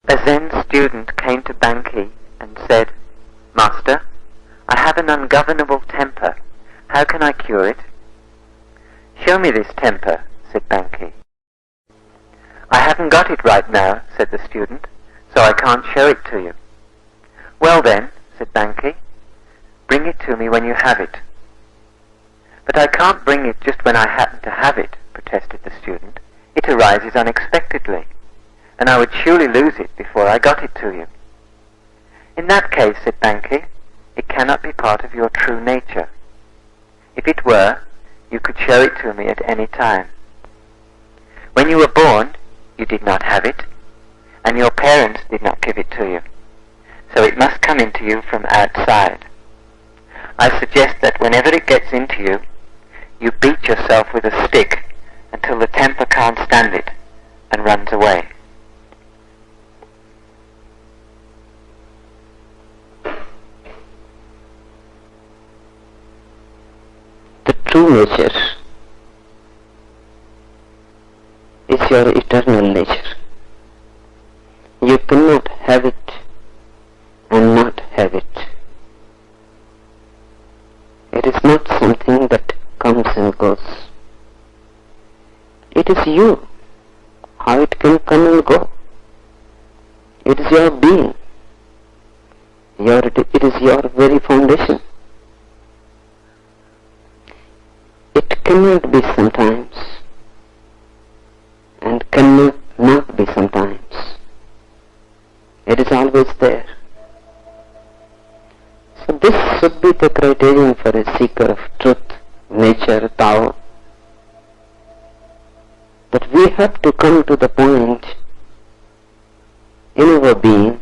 A Zen student came to Banki and said, "Master, I have an ungovernable temper. How can I cure it?" "Show me this temper," said Banki. "I haven't got it right now," said the student, "so I can't show it to you." "Well then," said Banki, "bring it to me when you have it." "But I can't bring it just when I happen to have it," protested the student. "It arises unexpectedly, and I would surely lose it before I got it to you." "In that case," said Banki, "it cannot be part of your true nature. If it were, you could show it to me at any time. When you were born, you did not have it, and your parents did not give it to you, so it must come into you from outside. I suggest that whenever it gets into you, you beat yourself with a stick until the temper can't stand it and runs away." The true nature is your eternal nature. You cannot have it and not have it. It is not something that comes and goes. It is you. How it can come and go? It is your being. It is your very foundation. It cannot be sometimes and cannot not be sometimes. It is always there. So this should be the criterion for a seeker of truth, nature, Tao, that we have to come to the point in our being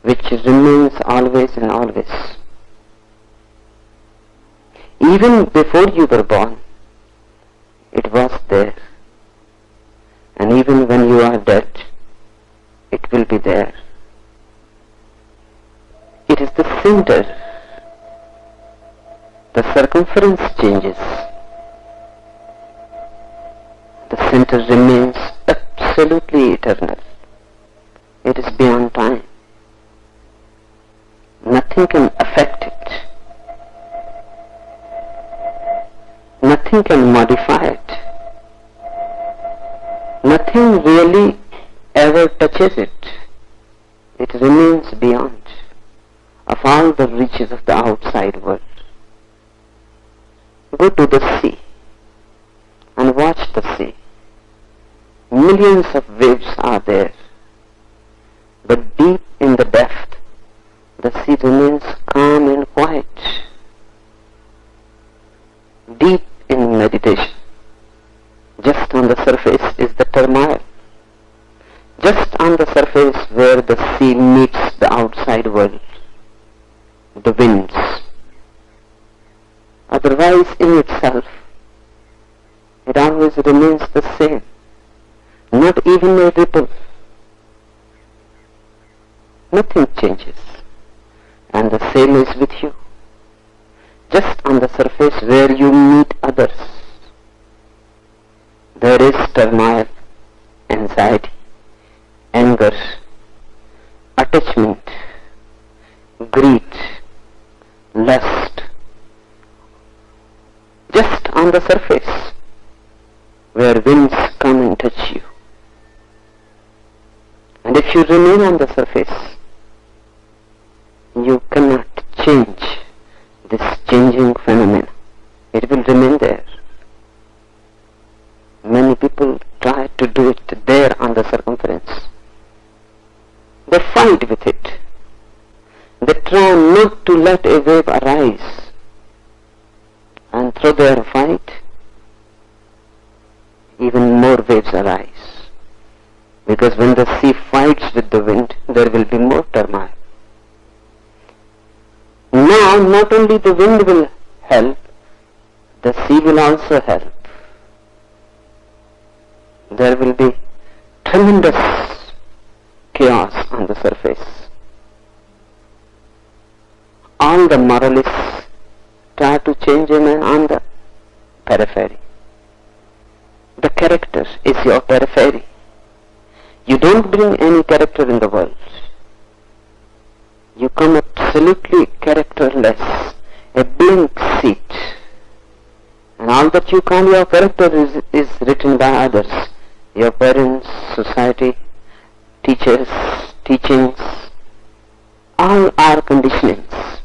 which remains always and always. Even before you were born, it was there. And even when you are dead, it will be there. It is the center. The circumference changes. The center remains absolutely eternal. It is beyond time. Nothing can affect it. Nothing can modify it. Nothing really ever touches it. It remains beyond of all the reaches of the outside world. Go to the sea and watch the sea. Millions of waves are there, but deep in the depth, the sea remains calm and quiet. Deep in meditation, just on the surface is the turmoil. Just on the surface where the sea meets the outside world, the winds. Otherwise, in itself, it always remains the same. Not even a ripple. Nothing changes. And the same is with you. Just on the surface where you meet others, there is turmoil, anxiety, anger, attachment, greed, lust. Just on the surface where winds come and touch you. And if you remain on the surface, you cannot change this changing phenomenon. It will remain there. Many people try to do it there on the circumference. They fight with it. They try not to let a wave arise. And through their fight, even more waves arise. Because when the sea fights with the wind, there will be more turmoil. Now, not only the wind will help, the sea will also help. There will be tremendous chaos on the surface. All the moralists try to change a man on the periphery. The character is your periphery. You don't bring any character in the world. You come absolutely characterless, a blank sheet. And all that you call your character is written by others. Your parents, society, teachers, teachings, all are conditionings.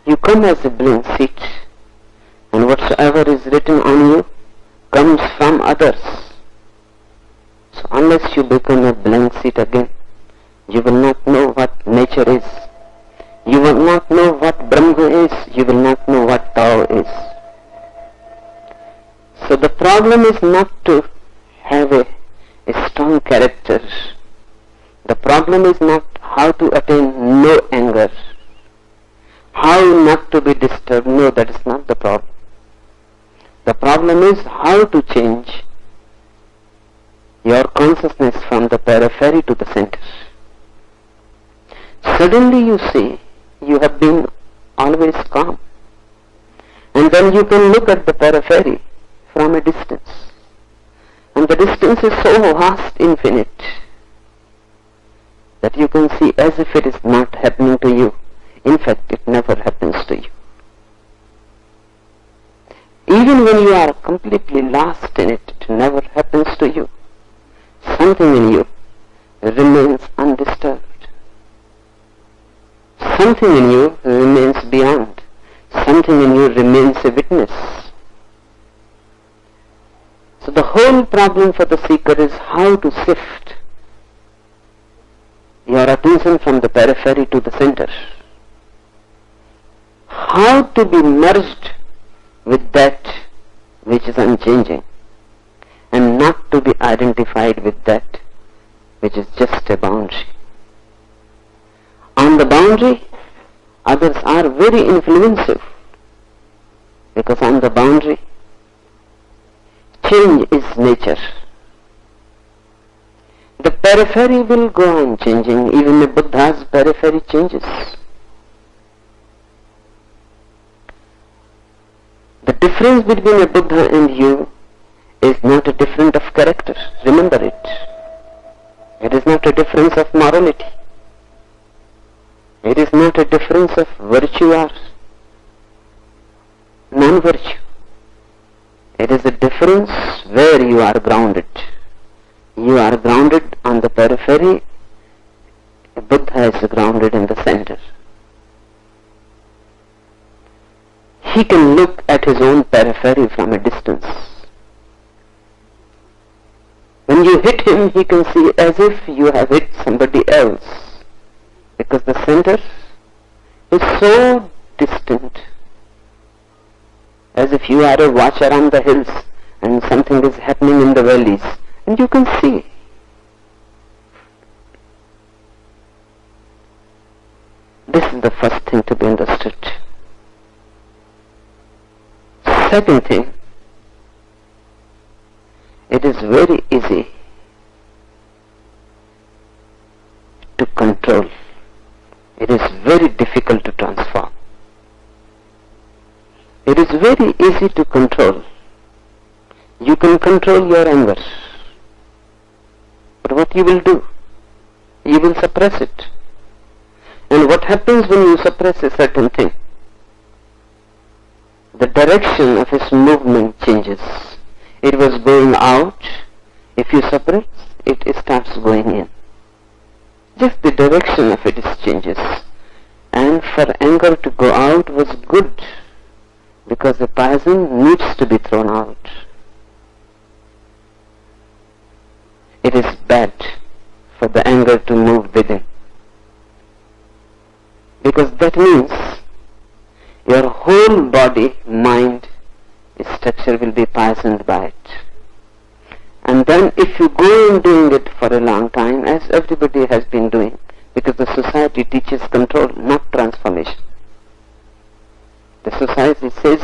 You come as a blank sheet, and whatsoever is written on you comes from others. So unless you become a blank sheet again, you will not know what nature is. You will not know what Brahma is. You will not know what Tao is. So the problem is not to have a strong character. The problem is not how to attain no anger, how not to be disturbed. No, that is not the problem. The problem is how to change your consciousness from the periphery to the center. Suddenly you see you have been always calm, and then you can look at the periphery from a distance, and the distance is so vast, infinite, that you can see as if it is not happening to you. In fact, it never happens to you. Even when you are completely lost in it, it never happens to you. Something in you remains undisturbed. Something in you remains beyond. Something in you remains a witness. So the whole problem for the seeker is how to shift your attention from the periphery to the center. How to be merged with that which is unchanging, and not to be identified with that which is just a boundary. On the boundary, others are very influential, because on the boundary, change is nature. The periphery will go on changing. Even a Buddha's periphery changes. The difference between a Buddha and you is not a difference of character. Remember it. It is not a difference of morality. It is not a difference of virtue or non-virtue. It is a difference where you are grounded. You are grounded on the periphery. A Buddha is grounded in the center. He can look at his own periphery from a distance. When you hit him, he can see as if you have hit somebody else, because the center is so distant, as if you are a watcher on the hills and something is happening in the valleys, and you can see. This is the first thing to be understood. Second thing, it is very easy to control. It is very difficult to transform. It is very easy to control. You can control your anger. But what you will do? You will suppress it. And what happens when you suppress a certain thing? The direction of its movement changes. It was going out. If you suppress, it starts going in. Just the direction of it changes. And for anger to go out was good, because the poison needs to be thrown out. It is bad for the anger to move within, because that means your whole body, mind, structure will be poisoned by it. And then if you go on doing it for a long time, as everybody has been doing, because the society teaches control, not transformation. The society says,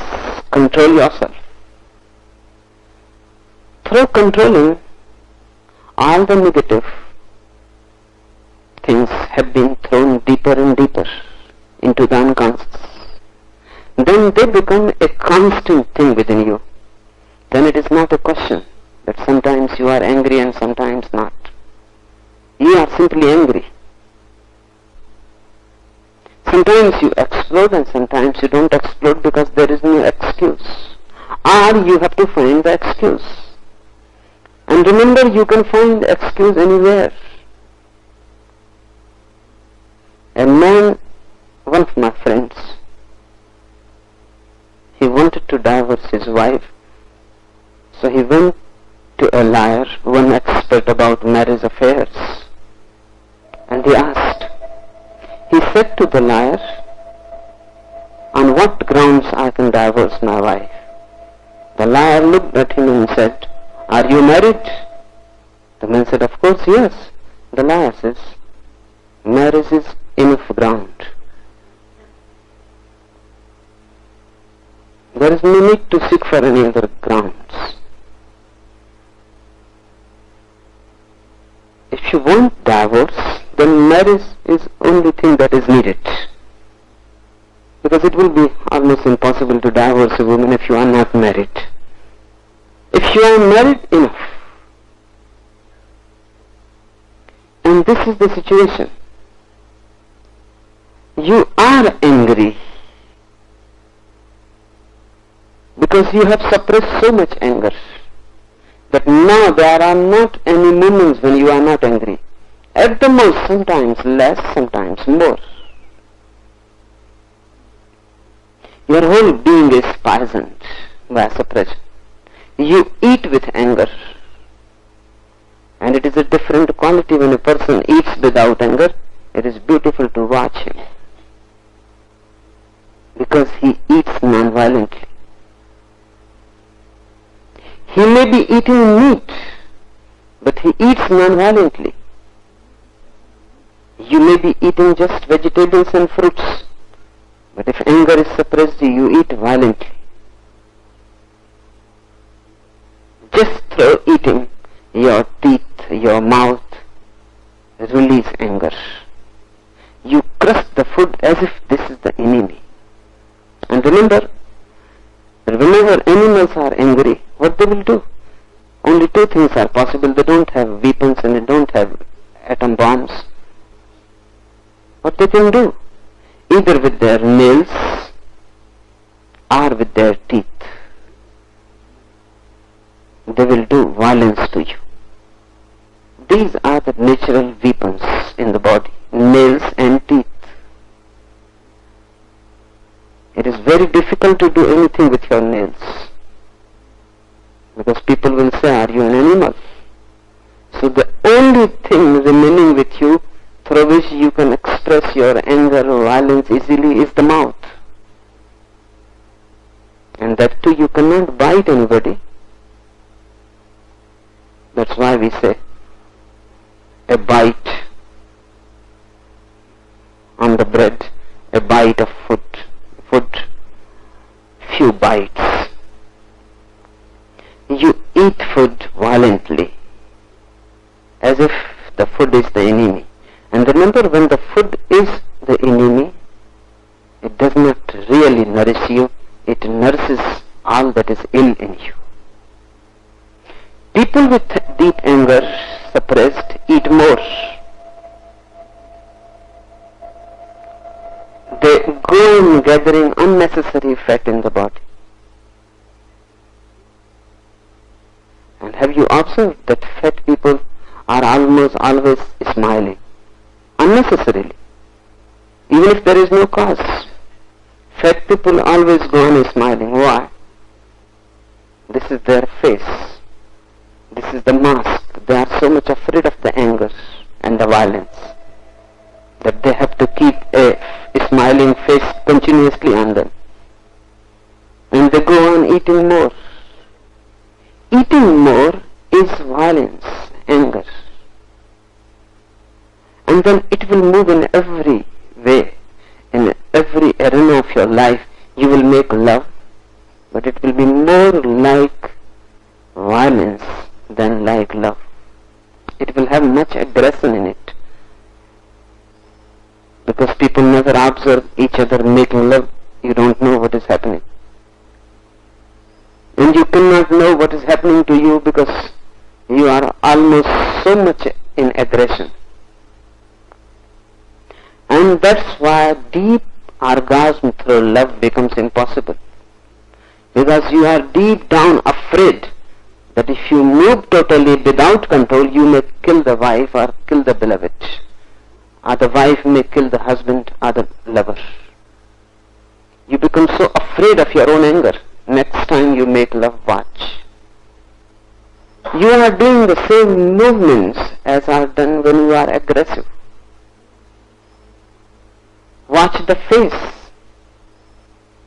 control yourself. Through controlling, all the negative things have been thrown deeper and deeper into the unconscious. Then they become a constant thing within you. Then it is not a question that sometimes you are angry and sometimes not. You are simply angry. Sometimes you explode and sometimes you don't explode because there is no excuse. Or you have to find the excuse. And remember, you can find excuse anywhere. A man, one of my friends, he wanted to divorce his wife. So he went to a liar, one expert about marriage affairs. And he asked, he said to the liar, on what grounds I can divorce my wife? The liar looked at him and said, are you married? The man said, of course, yes. The liar says, marriage is enough ground. There is no need to seek for any other grounds. If you want divorce, then marriage is only thing that is needed. Because it will be almost impossible to divorce a woman if you are not married. If you are married, enough. And this is the situation. You are angry because you have suppressed so much anger that now there are not any moments when you are not angry. At the most, sometimes less, sometimes more. Your whole being is poisoned by suppression. You eat with anger. And it is a different quality when a person eats without anger. It is beautiful to watch him. Because he eats non-violently. He may be eating meat, but he eats non-violently. You may be eating just vegetables and fruits, but if anger is suppressed, you eat violently. Just through eating, your teeth, your mouth release anger. You crush the food as if this is the enemy. And remember, whenever animals are angry, what they will do? Only two things are possible. They don't have weapons and they don't have atom bombs. What they can do? Either with their nails or with their teeth. They will do violence to you. These are the natural weapons in the body, nails and teeth. It is very difficult to do anything with your nails. Because people will say, are you an animal? So the only thing remaining with you through which you can express your anger or violence easily is the mouth. And that too you cannot bite anybody. That's why we say a bite on the bread, a bite of food, few bites. You eat food violently as if the food is the enemy. And remember, when the food is the enemy, it does not really nourish you, it nourishes all that is ill in you. People with deep anger, suppressed, eat more. They go on gathering unnecessary fat in the body. And have you observed that fat people are almost always smiling? Unnecessarily. Even if there is no cause. Fat people always go on smiling. Why? This is their face. This is the mask. They are so much afraid of the anger and the violence that they have to keep a smiling face continuously on them. And they go on eating more. Eating more is violence, anger. And then it will move in every way, in every arena of your life. You will make love, but it will be more like violence than like love. It will have much aggression in it. Because people never observe each other making love, you don't know what is happening. And you cannot know what is happening to you because you are almost so much in aggression. And that's why deep orgasm through love becomes impossible. Because you are deep down afraid that if you move totally without control, you may kill the wife or kill the beloved. Or the wife may kill the husband or the lover. You become so afraid of your own anger. Next time you make love, watch. You are doing the same movements as are done when you are aggressive. Watch the face.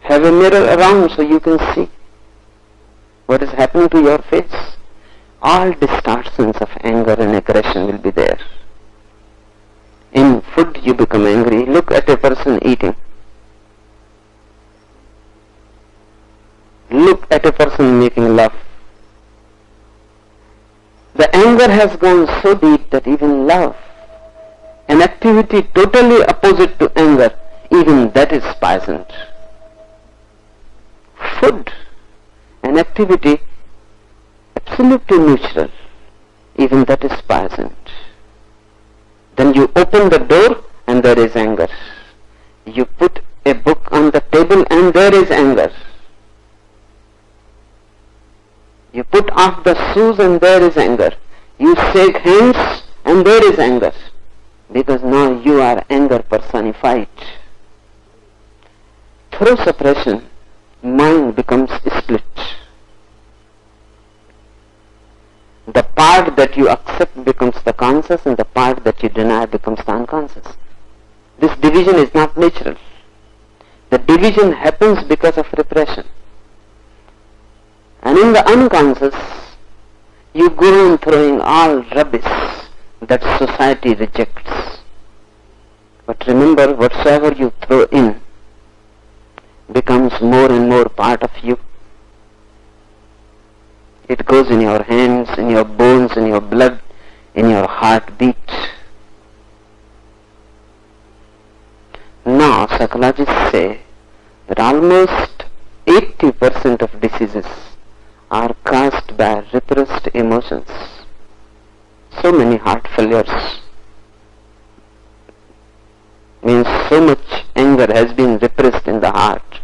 Have a mirror around so you can see what is happening to your face. All distortions of anger and aggression will be there. In food you become angry. Look at a person eating. Look at a person making love. The anger has gone so deep that even love, an activity totally opposite to anger, even that is poisoned. Food, an activity absolutely neutral, even that is poisoned. Then you open the door and there is anger. You put a book on the table and there is anger. You put off the shoes and there is anger. You shake hands and there is anger. Because now you are anger personified. Through suppression, mind becomes split. The part that you accept becomes the conscious and the part that you deny becomes the unconscious. This division is not natural. The division happens because of repression. And in the unconscious, you go on throwing all rubbish that society rejects. But remember, whatsoever you throw in becomes more and more part of you. It goes in your hands, in your bones, in your blood, in your heartbeat. Now, psychologists say that almost 80% of diseases are caused by repressed emotions. So many heart failures means so much anger has been repressed in the heart,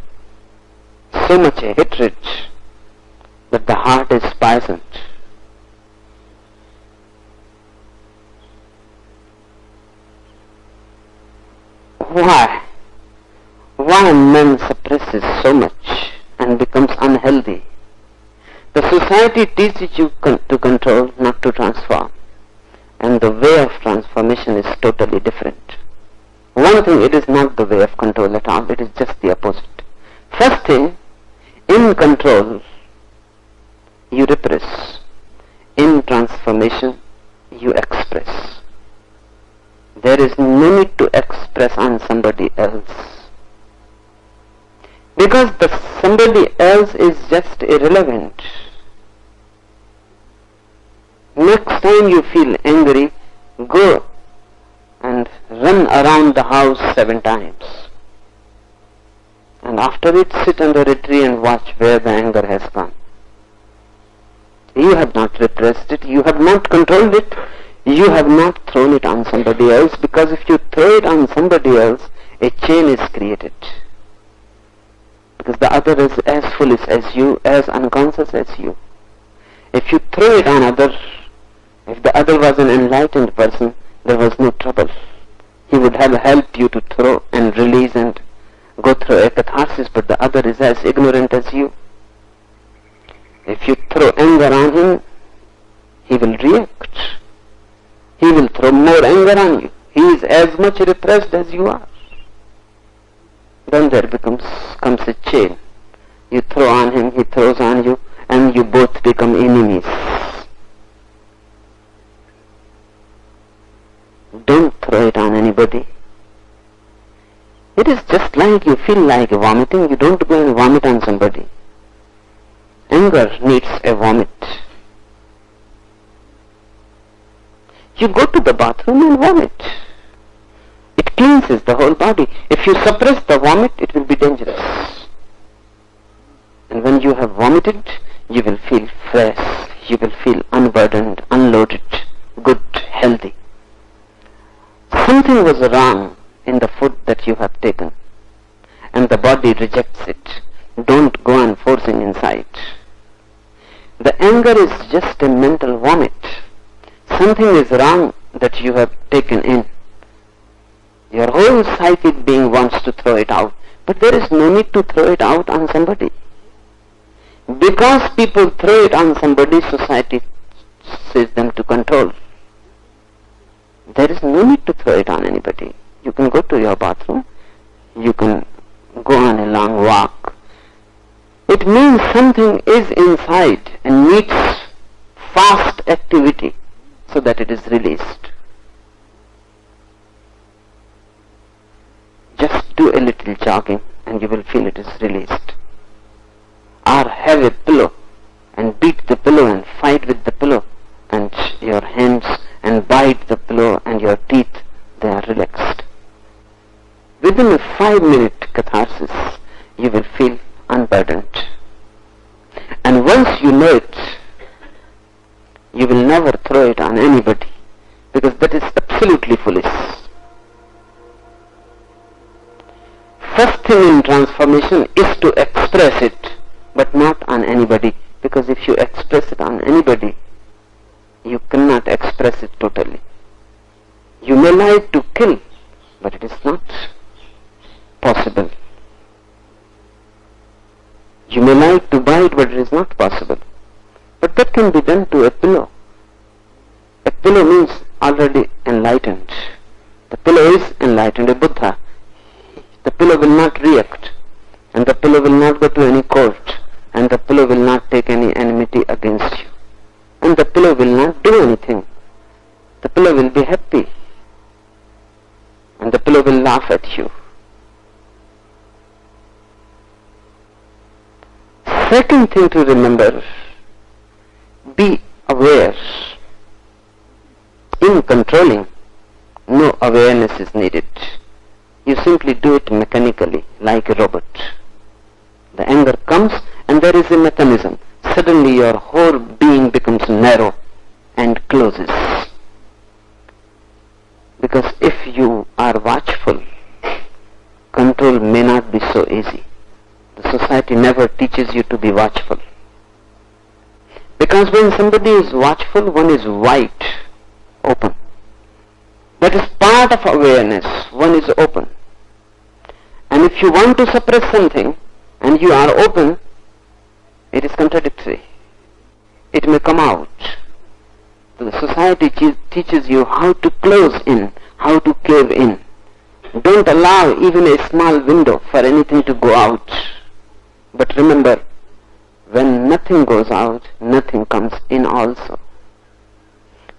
so much hatred that the heart is poisoned. Why? Why man suppresses so much and becomes unhealthy? The society teaches you to control, not to transform. And the way of transformation is totally different. One thing, it is not the way of control at all, it is just the opposite. First thing, in control, you repress. In transformation, you express. There is no need to express on somebody else. Because the somebody else is just irrelevant. Next time you feel angry, go and run around the house 7 times. And after it, sit under a tree and watch where the anger has gone. You have not repressed it, you have not controlled it, you have not thrown it on somebody else, because if you throw it on somebody else, a chain is created. Because the other is as foolish as you, as unconscious as you. If you throw it on others, if the other was an enlightened person, there was no trouble. He would have helped you to throw and release and go through a catharsis, but the other is as ignorant as you. If you throw anger on him, he will react. He will throw more anger on you. He is as much repressed as you are. Then there comes a chain. You throw on him, he throws on you, and you both become enemies. Don't throw it on anybody. It is just like you feel like vomiting, you don't go and vomit on somebody. Anger needs a vomit. You go to the bathroom and vomit. It cleanses the whole body. If you suppress the vomit, it will be dangerous. And when you have vomited, you will feel fresh, you will feel unburdened, unloaded, good, healthy. Something was wrong in the food that you have taken, and the body rejects it. Don't go on forcing inside. The anger is just a mental vomit. Something is wrong that you have taken in. Your whole psychic being wants to throw it out, but there is no need to throw it out on somebody. Because people throw it on somebody, society says them to control. There is no need to throw it on anybody. You can go to your bathroom, you can go on a long walk. It means something is inside and needs fast activity so that it is released. Just do a little jogging and you will feel it is released. Or have a pillow and beat the pillow and fight with the pillow, and your hands and bite the pillow and your teeth, they are relaxed. Within a 5-minute catharsis, you will feel unburdened. And once you know it, you will never throw it on anybody, because that is absolutely foolish. First thing in transformation is to express it, but not on anybody, because if you express it on anybody, you cannot express it totally. You may like to kill, but it is not possible. You may like to bite, but it is not possible. But that can be done to a pillow. A pillow means already enlightened. The pillow is enlightened, a Buddha. The pillow will not react, and the pillow will not go to any court, and the pillow will not take any enmity against you, and the pillow will not do anything. The pillow will be happy, and the pillow will laugh at you. Second thing to remember, be aware. In controlling, no awareness is needed. You simply do it mechanically, like a robot. The anger comes and there is a mechanism. Suddenly your whole being becomes narrow and closes. Because if you are watchful, control may not be so easy. The society never teaches you to be watchful. Because when somebody is watchful, one is wide open. That is part of awareness. One is open. And if you want to suppress something and you are open, it is contradictory. It may come out. The society teaches you how to close in, how to cave in. Don't allow even a small window for anything to go out. But remember, when nothing goes out, nothing comes in also.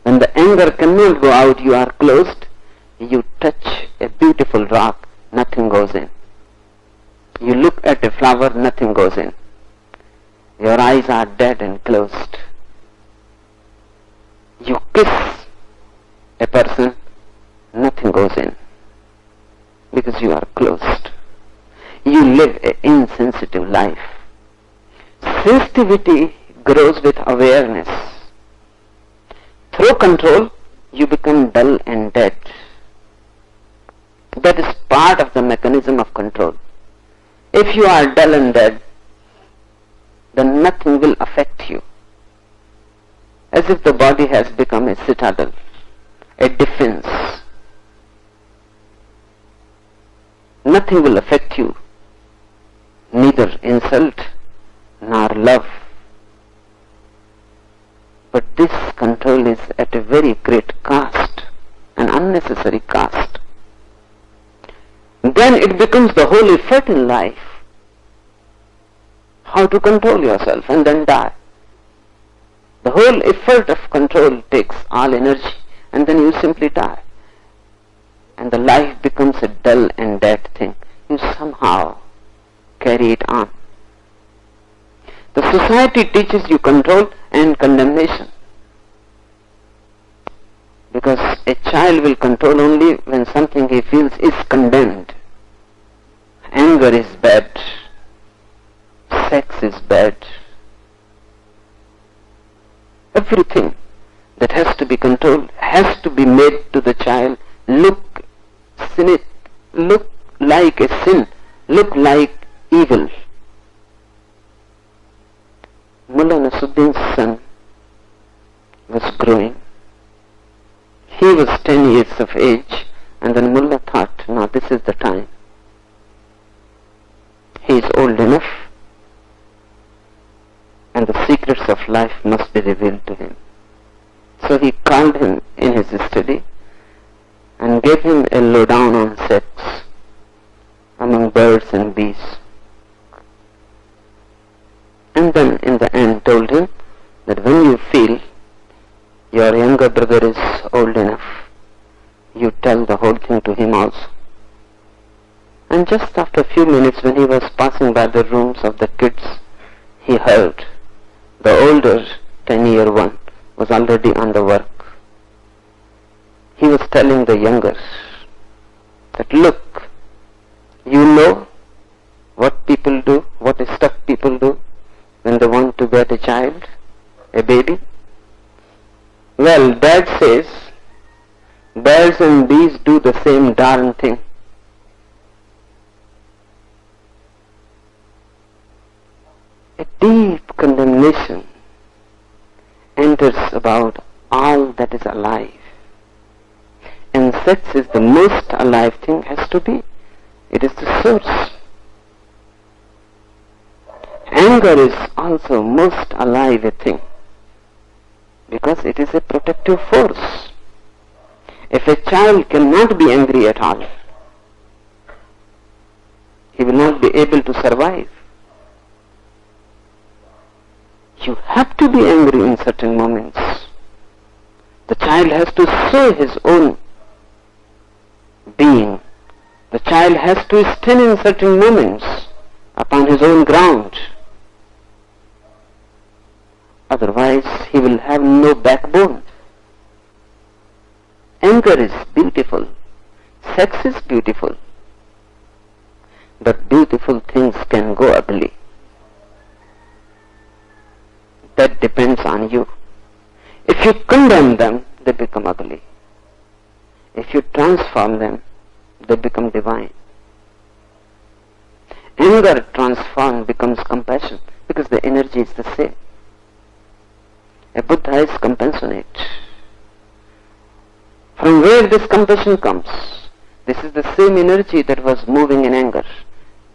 When the anger cannot go out, you are closed. You touch a beautiful rock, nothing goes in. You look at a flower, nothing goes in. Your eyes are dead and closed. You kiss a person, nothing goes in, because you are closed. You live an insensitive life. Sensitivity grows with awareness. Through control, you become dull and dead. That is part of the mechanism of control. If you are dull and dead, then nothing will affect you. As if the body has become a citadel, a defense. Nothing will affect you, neither insult nor love. But this control is at a very great cost, an unnecessary cost. Then it becomes the whole effort in life. How to control yourself and then die. The whole effort of control takes all energy, and then you simply die. And the life becomes a dull and dead thing. You somehow carry it on. The society teaches you control and condemnation. Because a child will control only when something he feels is condemned. Anger is bad. Sex is bad. Everything that has to be controlled has to be made to the child look like evil. Mullah Nasruddin's son was growing. He was 10 years of age, and then Mullah thought, now this is the time. He is old enough, and the secrets of life must be revealed to him. So he called him in his study and gave him a lowdown on sex among birds and bees. And then in the end told him that when you feel your younger brother is old enough, you tell the whole thing to him also. And just after a few minutes, when he was passing by the rooms of the kids, he heard the older 10-year one was already on the work. He was telling the younger that, look, you know what people do, what stuff people do when they want to get a child, a baby? Well, Dad says birds and bees do the same darn thing. A deep condemnation enters about all that is alive. And sex is the most alive thing, has to be. It is the source. Anger is also most alive a thing, because it is a protective force. If a child cannot be angry at all, he will not be able to survive. You have to be angry in certain moments. The child has to show his own being. The child has to stand in certain moments upon his own ground. Otherwise, he will have no backbone. Anger is beautiful. Sex is beautiful. But beautiful things can go ugly. That depends on you. If you condemn them, they become ugly. If you transform them, they become divine. Anger transformed becomes compassion, because the energy is the same. A Buddha is compassionate. From where this compassion comes? This is the same energy that was moving in anger.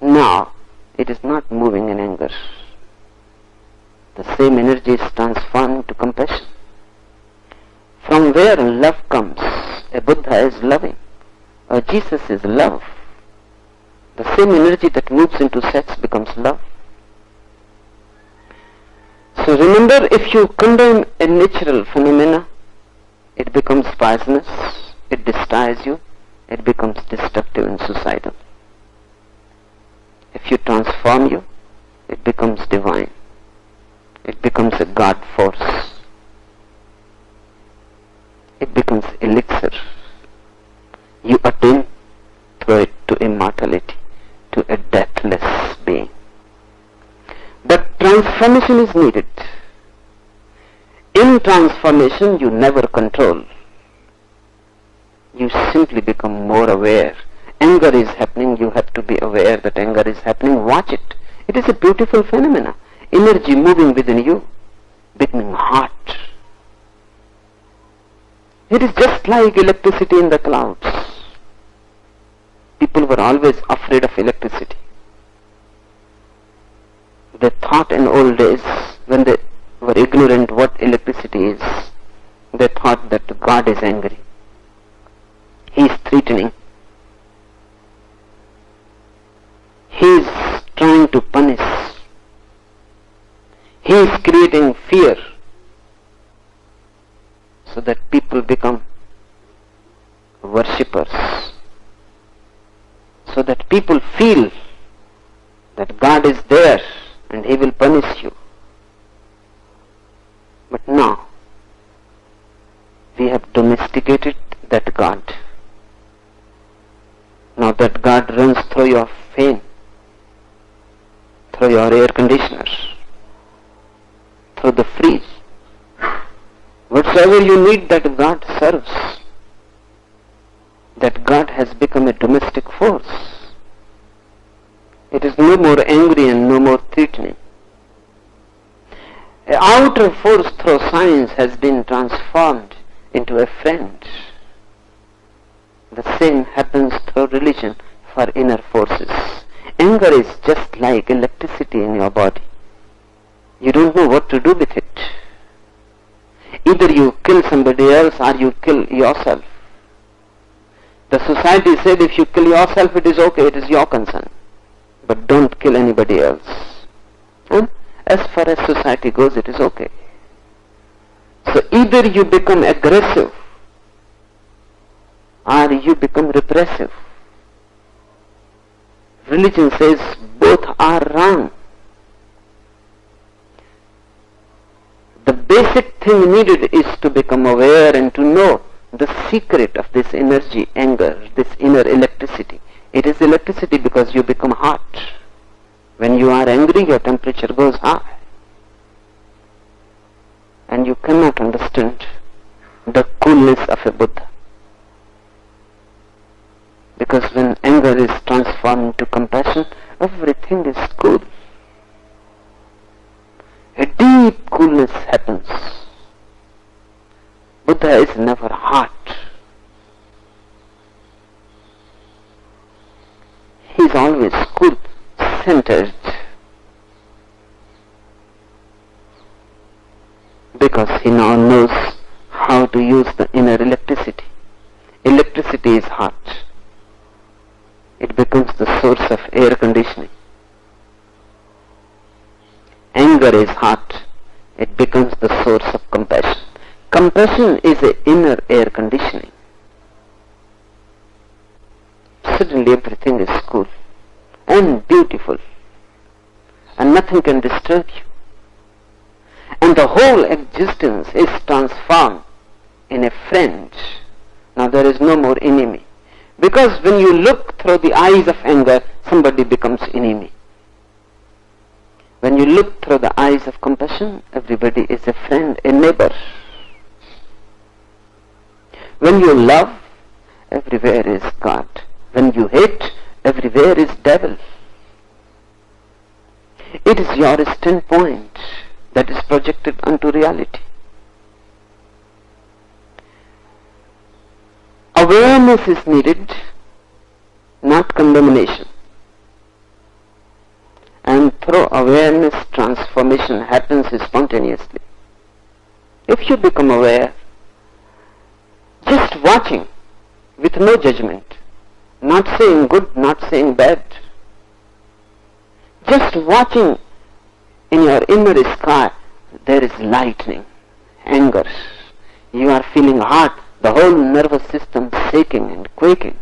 Now, it is not moving in anger. The same energy is transformed to compassion. From where love comes? A Buddha is loving. A Jesus is love. The same energy that moves into sex becomes love. So remember, if you condemn a natural phenomena, it becomes poisonous, it destroys you, it becomes destructive and suicidal. If you transform you, it becomes divine. It becomes a God force. It becomes elixir. You attain through it to immortality, to a deathless being. But transformation is needed. In transformation, you never control. You simply become more aware. Anger is happening, you have to be aware that anger is happening. Watch it. It is a beautiful phenomena. Energy moving within you, becoming hot. It is just like electricity in the clouds. People were always afraid of electricity. They thought in old days, when they were ignorant what electricity is, they thought that God is angry. He is threatening. He is trying to punish. He is creating fear so that people become worshippers, so that people feel that God is there and He will punish you. But now, we have domesticated that God. Now that God runs through your fan, through your air conditioner, through the fridge. Whatsoever you need, that God serves. That God has become a domestic force. It is no more angry and no more threatening. An outer force through science has been transformed into a friend. The same happens through religion for inner forces. Anger is just like electricity in your body. You don't know what to do with it. Either you kill somebody else or you kill yourself. The society said if you kill yourself it is okay, it is your concern. But don't kill anybody else. And as far as society goes, it is okay. So either you become aggressive or you become repressive. Religion says both are wrong. The basic thing needed is to become aware and to know the secret of this energy, anger, this inner electricity. It is electricity because you become hot. When you are angry, your temperature goes high. And you cannot understand the coolness of a Buddha. Because when anger is transformed to compassion, everything is cool. A deep coolness happens. Buddha is never hot. He is always cool, centered. Because he now knows how to use the inner electricity. Electricity is hot. It becomes the source of air conditioning. Anger is hot. It becomes the source of compassion. Compassion is an inner air conditioning. Suddenly everything is cool and beautiful and nothing can disturb you. And the whole existence is transformed in a friend. Now there is no more enemy. Because when you look through the eyes of anger, somebody becomes enemy. When you look through the eyes of compassion, everybody is a friend, a neighbor. When you love, everywhere is God. When you hate, everywhere is devil. It is your standpoint that is projected onto reality. Awareness is needed, not condemnation. And through awareness, transformation happens spontaneously. If you become aware, just watching with no judgment, not saying good, not saying bad, just watching in your inner sky, there is lightning, anger. You are feeling hot, the whole nervous system shaking and quaking.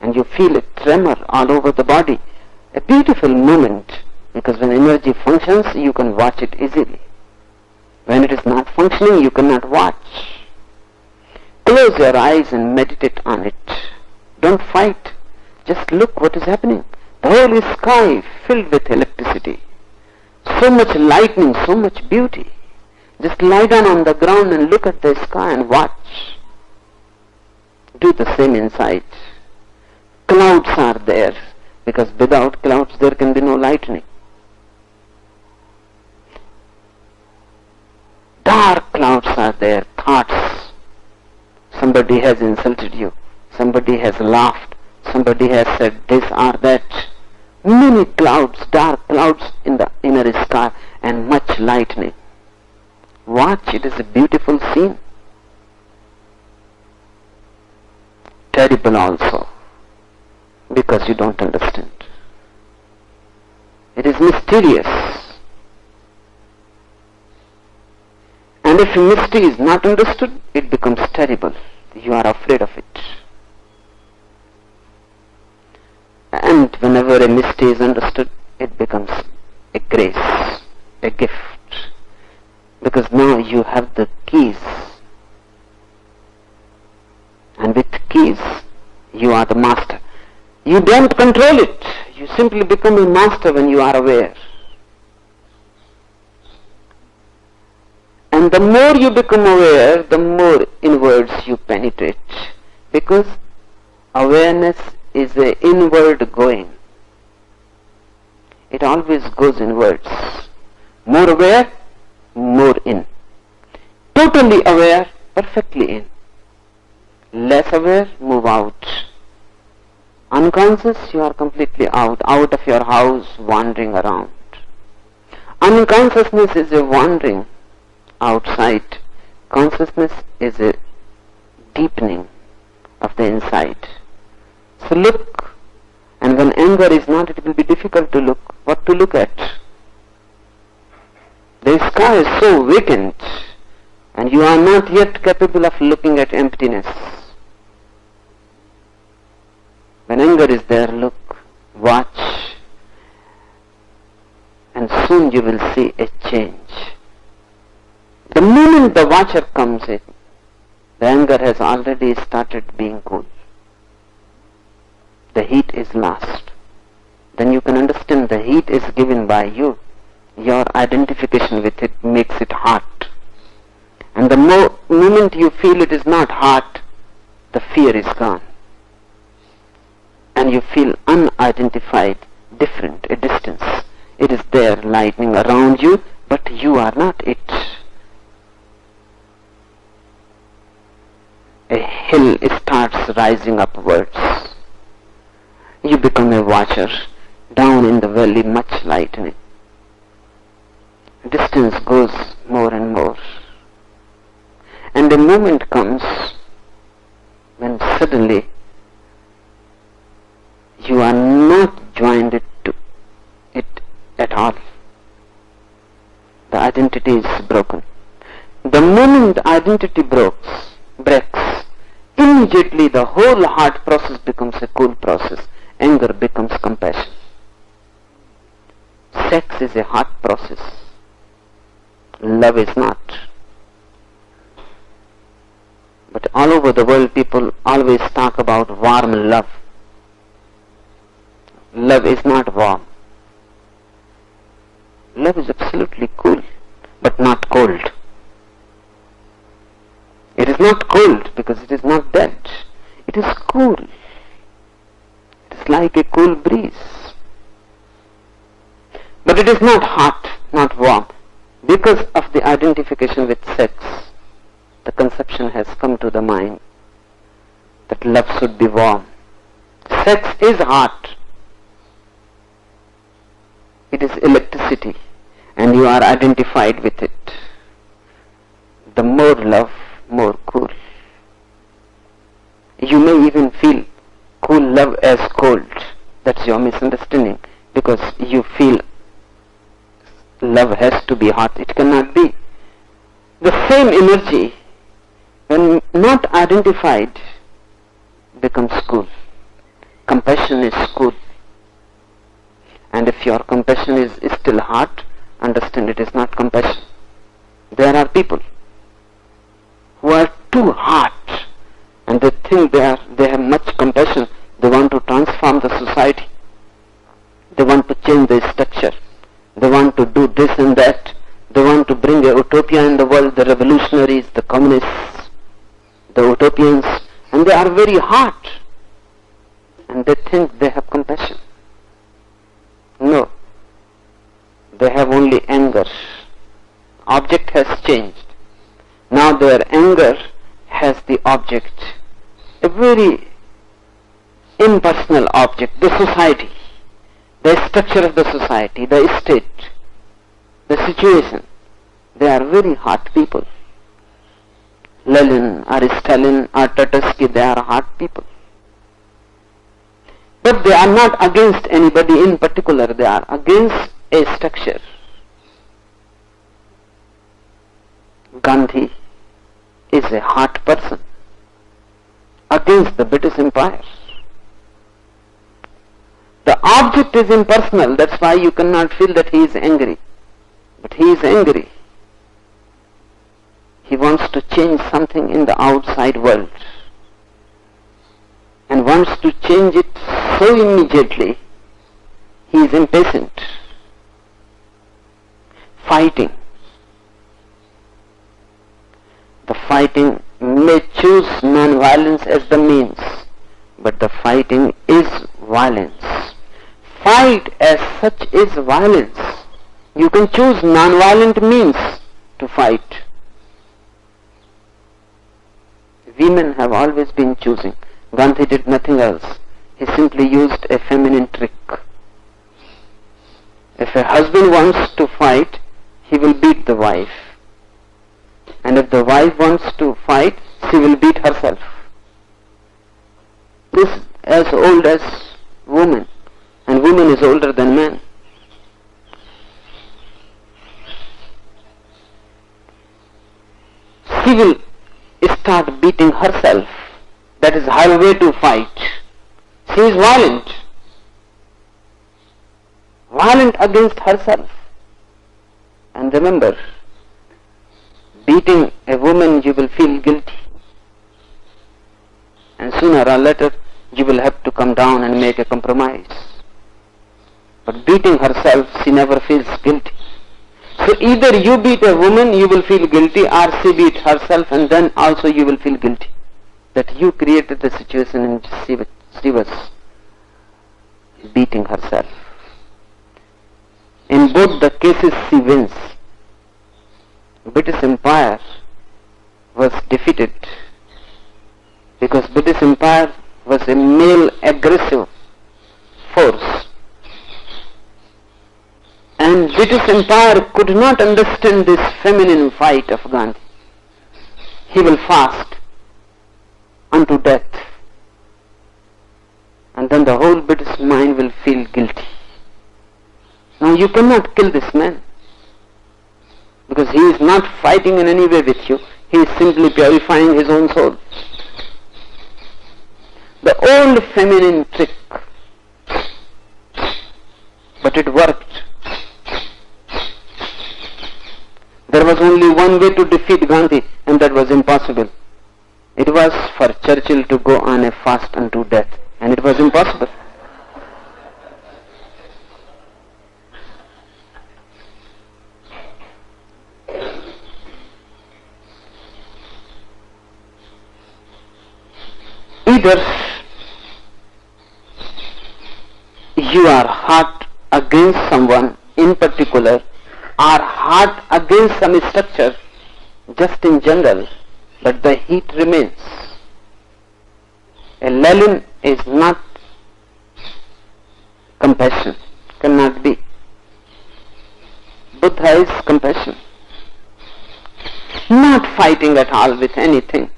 And you feel a tremor all over the body. A beautiful moment, because when energy functions, you can watch it easily. When it is not functioning, you cannot watch. Close your eyes and meditate on it. Don't fight. Just look what is happening. The whole sky filled with electricity. So much lightning, so much beauty. Just lie down on the ground and look at the sky and watch. Do the same inside. Clouds are there, because without clouds there can be no lightning. Dark clouds are there, thoughts. Somebody has insulted you. Somebody has laughed. Somebody has said this or that. Many clouds, dark clouds in the inner sky and much lightning. Watch, it is a beautiful scene. Terrible also, because you don't understand. It is mysterious. And if mystery is not understood, it becomes terrible. You are afraid of it. And whenever a mystery is understood, it becomes a grace, a gift. Because now you have the keys. And with keys, you are the master. You don't control it. You simply become a master when you are aware. And the more you become aware, the more inwards you penetrate. Because awareness is an inward going. It always goes inwards. More aware, more in. Totally aware, perfectly in. Less aware, move out. Unconscious, you are completely out of your house, wandering around. Unconsciousness is a wandering outside. Consciousness is a deepening of the inside. So look, and when anger is not, it will be difficult to look. What to look at? The sky is so vacant, and you are not yet capable of looking at emptiness. When anger is there, look, watch, and soon you will see a change. The moment the watcher comes in, the anger has already started being cool. The heat is lost. Then you can understand the heat is given by you. Your identification with it makes it hot. And the moment you feel it is not hot, the fear is gone. And you feel unidentified, different, a distance. It is there lightning around you, but you are not it. A hill starts rising upwards. You become a watcher. Down in the valley, much lightening. Distance goes more and more. And a moment comes when suddenly you are not joined to it at all. The identity is broken. The moment the identity breaks, immediately the whole heart process becomes a cool process. Anger becomes compassion. Sex is a hot process. Love is not. But all over the world people always talk about warm love. Love is not warm. Love is absolutely cool, but not cold. It is not cold because it is not dead. It is cool. It is like a cool breeze. But it is not hot, not warm. Because of the identification with sex, the conception has come to the mind that love should be warm. Sex is hot. It is electricity, and you are identified with it. The more love, more cool. You may even feel cool love as cold. That's your misunderstanding, because you feel love has to be hot. It cannot be. The same energy, when not identified, becomes cool. Compassion is cool. And if your compassion is still hot, understand it is not compassion. There are people who are too hot and they think they have much compassion. They want to transform the society. They want to change the structure. They want to do this and that. They want to bring a utopia in the world, the revolutionaries, the communists, the utopians, and they are very hot. And they think they have compassion. No. They have only anger. Object has changed. Now their anger has the object. A very impersonal object, the society, the structure of the society, the state, the situation. They are very hot people. Lenin or Stalin or Tatarsky, they are hot people. But they are not against anybody in particular, they are against a structure. Gandhi is a hot person against the British Empire. The object is impersonal, that's why you cannot feel that he is angry. But he is angry. He wants to change something in the outside world and wants to change it so immediately. He is impatient. Fighting. The fighting may choose non-violence as the means, but the fighting is violence. Fight as such is violence. You can choose non-violent means to fight. Women have always been choosing. Gandhi did nothing else. He simply used a feminine trick. If a husband wants to fight, he will beat the wife. And if the wife wants to fight, she will beat herself. This is as old as woman, and woman is older than man. She will start beating herself. That is her way to fight. She is violent. Violent against herself. And remember, beating a woman, you will feel guilty. And sooner or later, you will have to come down and make a compromise. But beating herself, she never feels guilty. So either you beat a woman, you will feel guilty, or she beat herself, and then also you will feel guilty that you created the situation and she was beating herself. In both the cases she wins. British Empire was defeated because British Empire was a male aggressive force. And British Empire could not understand this feminine fight of Gandhi. He will fast unto death. And then the whole British mind will feel guilty. Now you cannot kill this man, because he is not fighting in any way with you. He is simply purifying his own soul. The old feminine trick. But it worked. There was only one way to defeat Gandhi, and that was impossible. It was for Churchill to go on a fast unto death, and it was impossible. Either you are hot against someone in particular, or hot against some structure just in general, but the heat remains. A Lenin is not compassion, cannot be. Buddha is compassion. Not fighting at all with anything,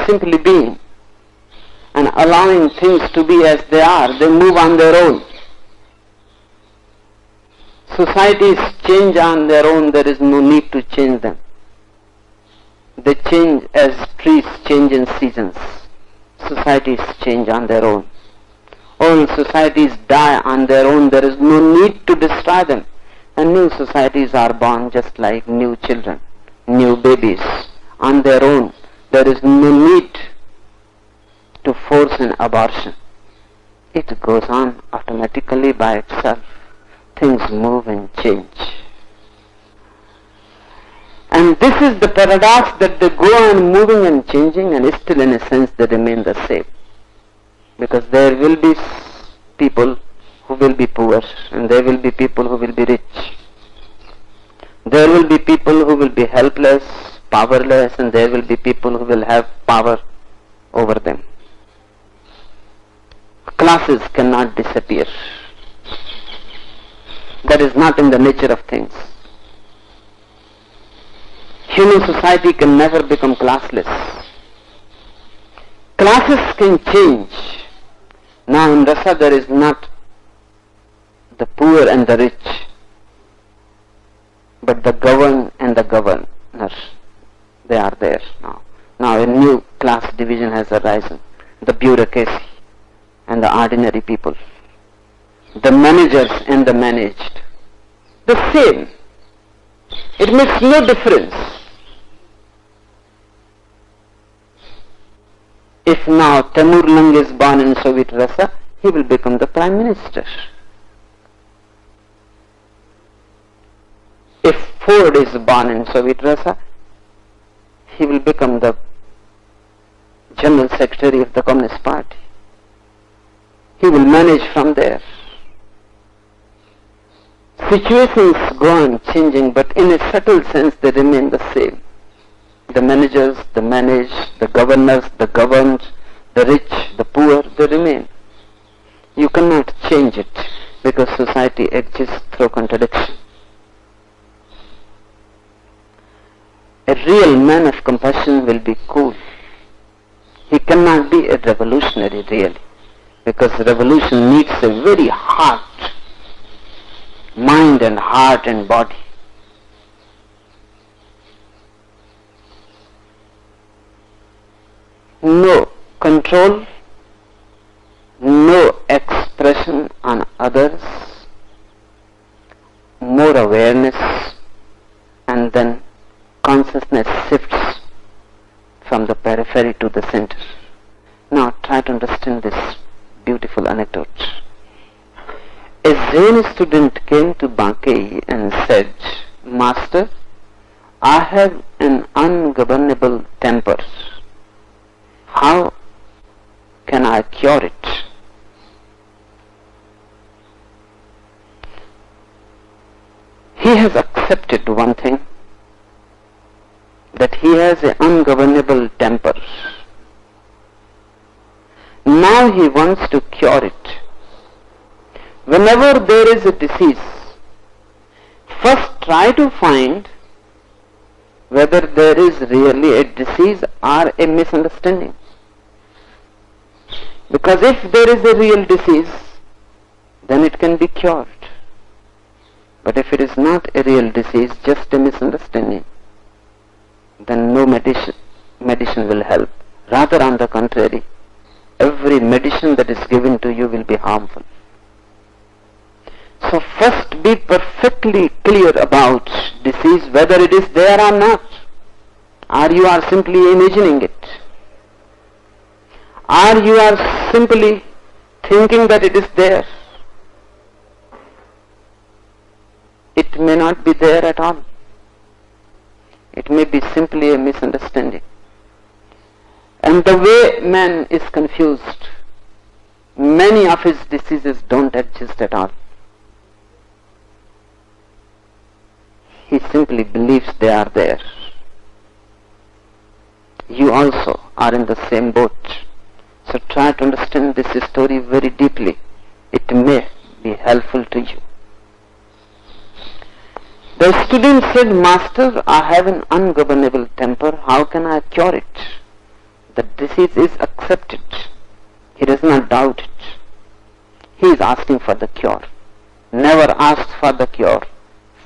simply being and allowing things to be as they are. They move on their own. Societies change on their own, there is no need to change them. They change as trees change in seasons. Societies change on their own. All societies die on their own, there is no need to destroy them. And new societies are born just like new children, new babies, on their own. There is no need to force an abortion. It goes on automatically by itself. Things move and change. And this is the paradox, that they go on moving and changing, and still in a sense they remain the same. Because there will be people who will be poor, and there will be people who will be rich. There will be people who will be helpless, powerless, and there will be people who will have power over them. Classes cannot disappear. That is not in the nature of things. Human society can never become classless. Classes can change. Now in Russia there is not the poor and the rich, but the governed and the governor. They are there now. Now a new class division has arisen. The bureaucracy and the ordinary people. The managers and the managed. The same. It makes no difference. If now Temur Lung is born in Soviet Russia, he will become the Prime Minister. If Ford is born in Soviet Russia, he will become the General Secretary of the Communist Party. He will manage from there. Situations go on changing, but in a subtle sense they remain the same. The managers, the manage, the governors, the governed, the rich, the poor, they remain. You cannot change it because society exists through contradiction. A real man of compassion will be cool. He cannot be a revolutionary really, because revolution needs a very heart, mind and heart and body. No control, no expression on others, more awareness, and then consciousness shifts from the periphery to the center. Now try to understand this beautiful anecdote. A Zen student came to Bankei and said, "Master, I have an ungovernable temper. How can I cure it?" He has accepted one thing, that he has an ungovernable temper. Now he wants to cure it. Whenever there is a disease, first try to find whether there is really a disease or a misunderstanding. Because if there is a real disease, then it can be cured. But if it is not a real disease, just a misunderstanding, then no medicine will help. Rather, on the contrary, every medicine that is given to you will be harmful. So first be perfectly clear about disease, whether it is there or not, or you are simply imagining it, or you are simply thinking that it is there. It may not be there at all. It may be simply a misunderstanding. And the way man is confused, many of his diseases don't exist at all. He simply believes they are there. You also are in the same boat. So try to understand this story very deeply. It may be helpful to you. The student said, "Master, I have an ungovernable temper. How can I cure it?" The disease is accepted. He does not doubt it. He is asking for the cure. Never ask for the cure.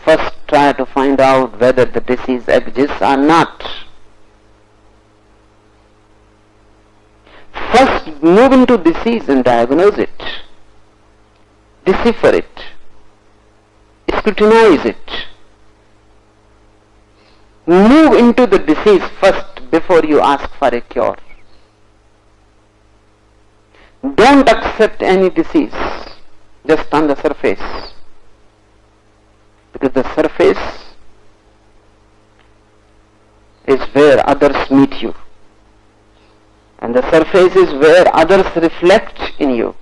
First try to find out whether the disease exists or not. First move into disease and diagnose it. Decipher it. Scrutinize it. Move into the disease first before you ask for a cure. Don't accept any disease just on the surface, because the surface is where others meet you, and the surface is where others reflect in you,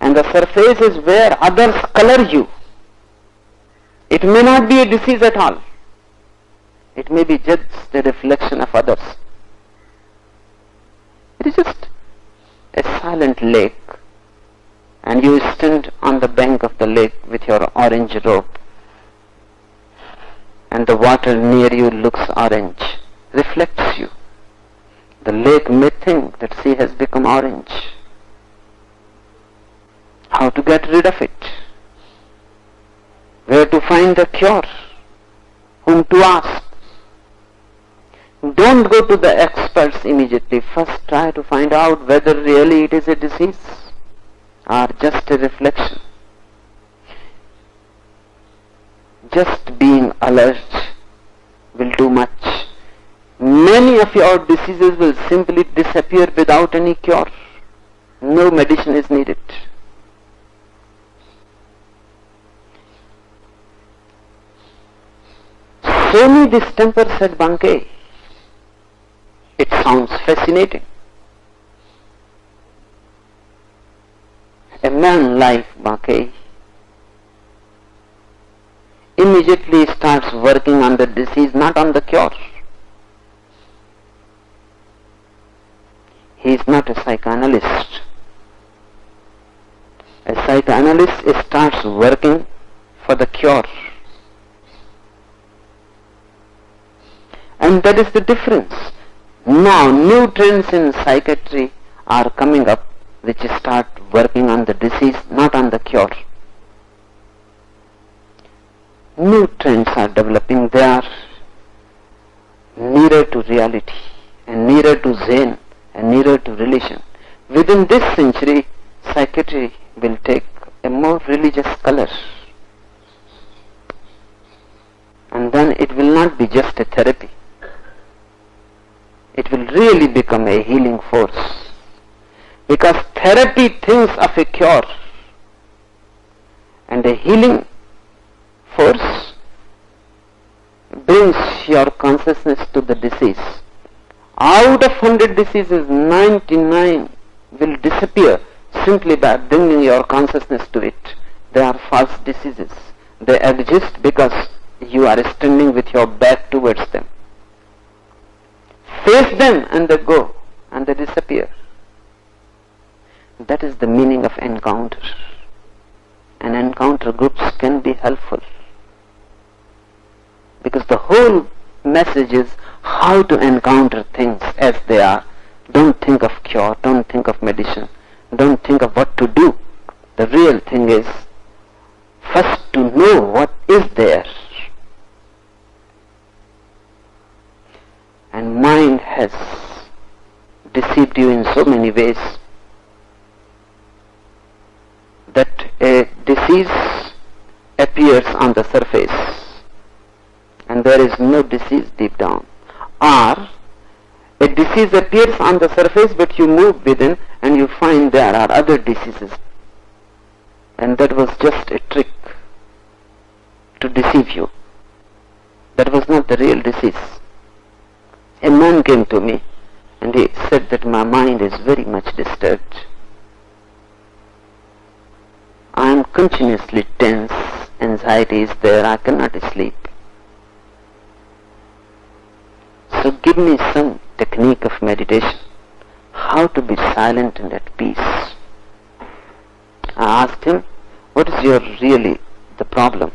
and the surface is where others color you. It may not be a disease at all. It may be just a reflection of others. It is just a silent lake, and you stand on the bank of the lake with your orange robe, and the water near you looks orange, reflects you. The lake may think that sea has become orange. How to get rid of it? Where to find the cure? Whom to ask? Don't go to the experts immediately. First try to find out whether really it is a disease or just a reflection. Just being alert will do much. Many of your diseases will simply disappear without any cure. No medicine is needed. Show me this temper, said Bankei. It sounds fascinating. A man like Bankei immediately starts working on the disease, not on the cure. He is not a psychoanalyst. A psychoanalyst starts working for the cure. And that is the difference. Now new trends in psychiatry are coming up which start working on the disease, not on the cure. New trends are developing. They are nearer to reality and nearer to Zen and nearer to religion. Within this century, psychiatry will take a more religious color. And then it will not be just a therapy. It will really become a healing force. Because therapy thinks of a cure. And a healing force brings your consciousness to the disease. Out of 100 diseases, 99 will disappear simply by bringing your consciousness to it. They are false diseases. They exist because you are standing with your back towards them. Face them and they go and they disappear. That is the meaning of encounter. And encounter groups can be helpful. Because the whole message is how to encounter things as they are. Don't think of cure, don't think of medicine, don't think of what to do. The real thing is first to know what is there. And mind has deceived you in so many ways that a disease appears on the surface and there is no disease deep down. Or a disease appears on the surface but you move within and you find there are other diseases. And that was just a trick to deceive you. That was not the real disease. A man came to me and he said that my mind is very much disturbed. I am continuously tense, anxiety is there, I cannot sleep. So give me some technique of meditation, how to be silent and at peace. I asked him, what is your really the problem?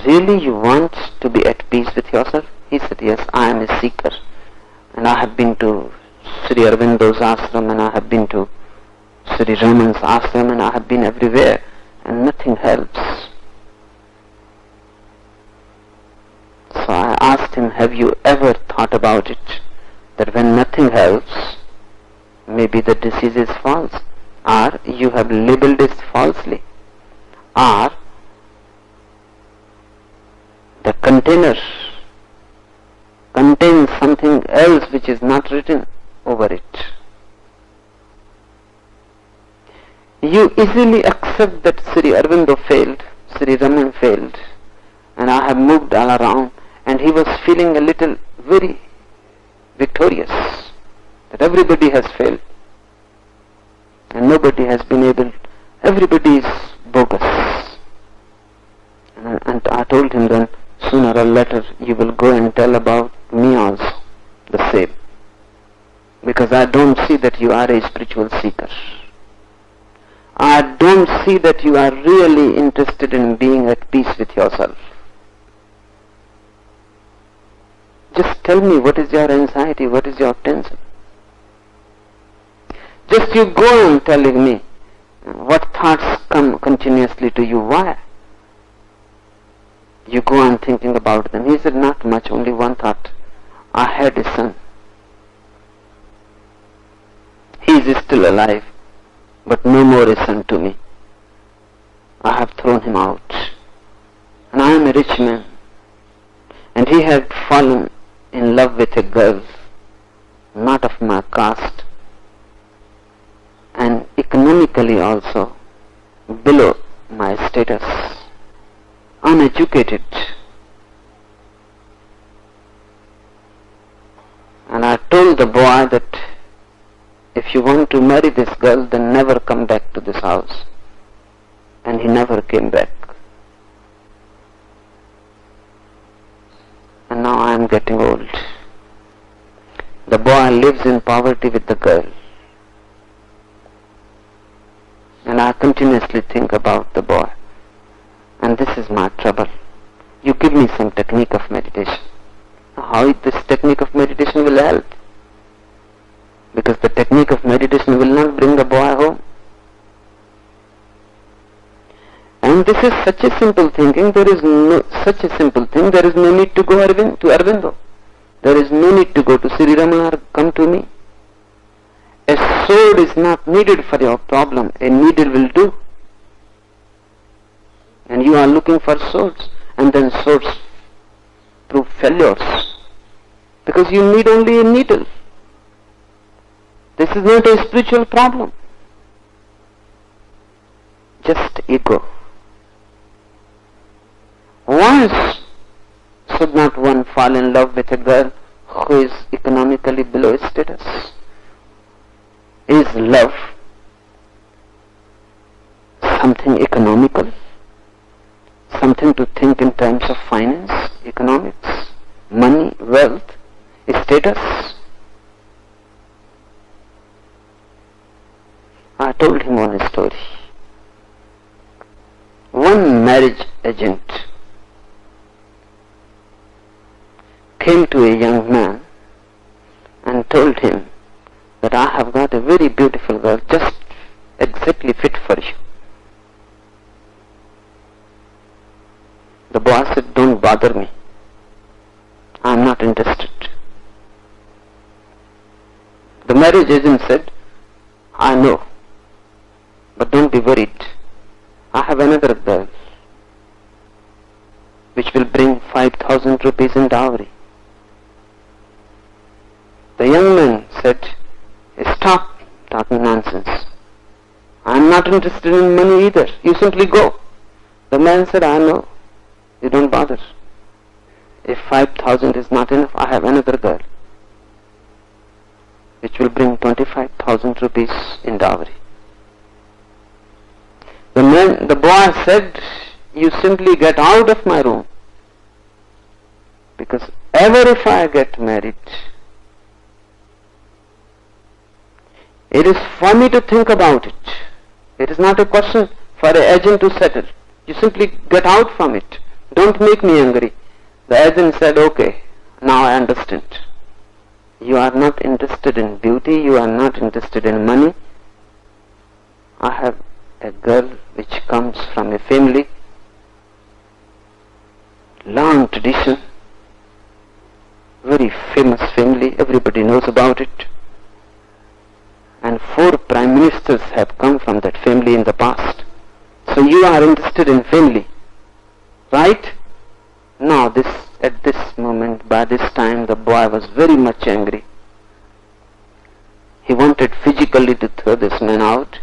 Really you want to be at peace with yourself? He said, yes, I am a seeker. And I have been to Sri Aurobindo's ashram and I have been to Sri Raman's ashram and I have been everywhere and nothing helps. So I asked him, have you ever thought about it? That when nothing helps, maybe the disease is false. Or you have labeled it falsely. Or the container contains something else which is not written over it. You easily accept that Sri Aurobindo failed, Sri Raman failed, and I have moved all around, and he was feeling a little very victorious, that everybody has failed, and nobody has been able, everybody is bogus. And I told him then, sooner or later you will go and tell about me also the same, because I don't see that you are a spiritual seeker. I don't see that you are really interested in being at peace with yourself. Just tell me, what is your anxiety, what is your tension? Just you go on telling me what thoughts come continuously to you, why? You go on thinking about them. He said, not much, only one thought. I had a son. He is still alive, but no more a son to me. I have thrown him out. And I am a rich man. And he had fallen in love with a girl, not of my caste, and economically also below my status, uneducated. And I told the boy that if you want to marry this girl, then never come back to this house. And he never came back. getting old. The boy lives in poverty with the girl. And I continuously think about the boy. And this is my trouble. You give me some technique of meditation. How this technique of meditation will help? Because the technique of meditation will not bring the boy home. And this is such a simple thinking, there is no need to go to Arvindo. There is no need to go to Sri Ramana or come to me. A sword is not needed for your problem, a needle will do. And you are looking for swords, and then swords prove failures. Because you need only a needle. This is not a spiritual problem. Just ego. Why should not one fall in love with a girl who is economically below status? Is love something economical? Something to think in terms of finance, economics, money, wealth, status? I told him one story. One marriage agent came to a young man and told him that I have got a very beautiful girl, just exactly fit for you. The boy said, don't bother me. I am not interested. The marriage agent said, I know, but don't be worried. I have another girl which will bring 5,000 rupees in dowry. The young man said, stop talking nonsense. I am not interested in money either. You simply go. The man said, I know. You don't bother. If 5,000 is not enough, I have another girl which will bring 25,000 rupees in dowry. The boy said, you simply get out of my room, because ever if I get married, it is for me to think about it. It is not a question for an agent to settle. You simply get out from it. Don't make me angry. The agent said, okay, now I understand. You are not interested in beauty, you are not interested in money. I have a girl which comes from a family, long tradition, very famous family, everybody knows about it. And 4 prime ministers have come from that family in the past. So you are interested in family, right? Now at this moment, by this time, the boy was very much angry. He wanted physically to throw this man out,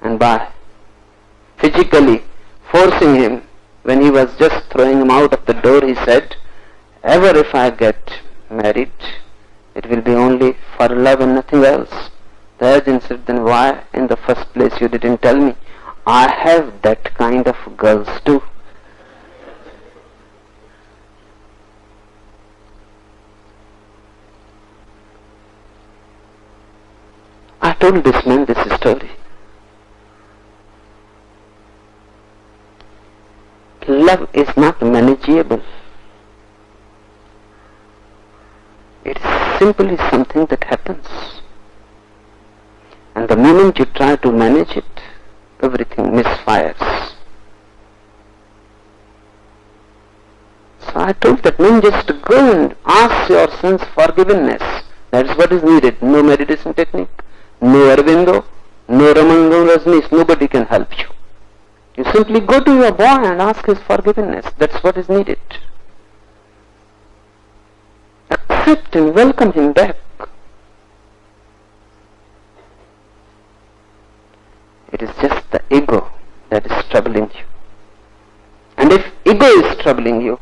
and by physically forcing him, when he was just throwing him out of the door, he said, ever if I get married, it will be only for love and nothing else. The agent said, then why in the first place you didn't tell me? I have that kind of girls too. I told this man this story. Love is not manageable. It is simply something that happens. And the moment you try to manage it, everything misfires. So I told that man, just go and ask your son's forgiveness. That is what is needed. No meditation technique, no Arvindo, no Ramango Rajneesh, nobody can help you. You simply go to your boy and ask his forgiveness. That's what is needed. Accept and welcome him back. It is just the ego that is troubling you. And if ego is troubling you,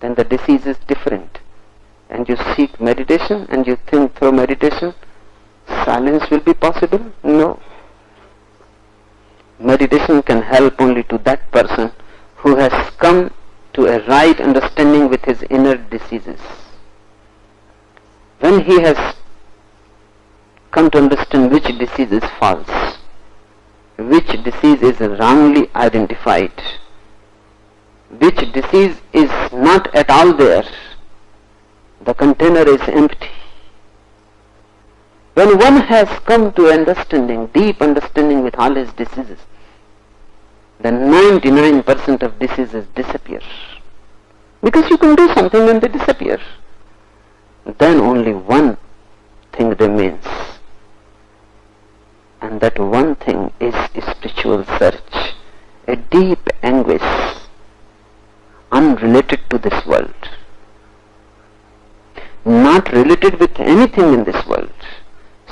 then the disease is different. And you seek meditation and you think through meditation, silence will be possible? No. Meditation can help only to that person who has come to a right understanding with his inner diseases. When he has come to understand which disease is false, which disease is wrongly identified, which disease is not at all there, the container is empty. When one has come to understanding, deep understanding with all his diseases, then 99% of diseases disappear. Because you can do something and they disappear. Then only one thing remains. And that one thing is spiritual search, a deep anguish, unrelated to this world. Not related with anything in this world.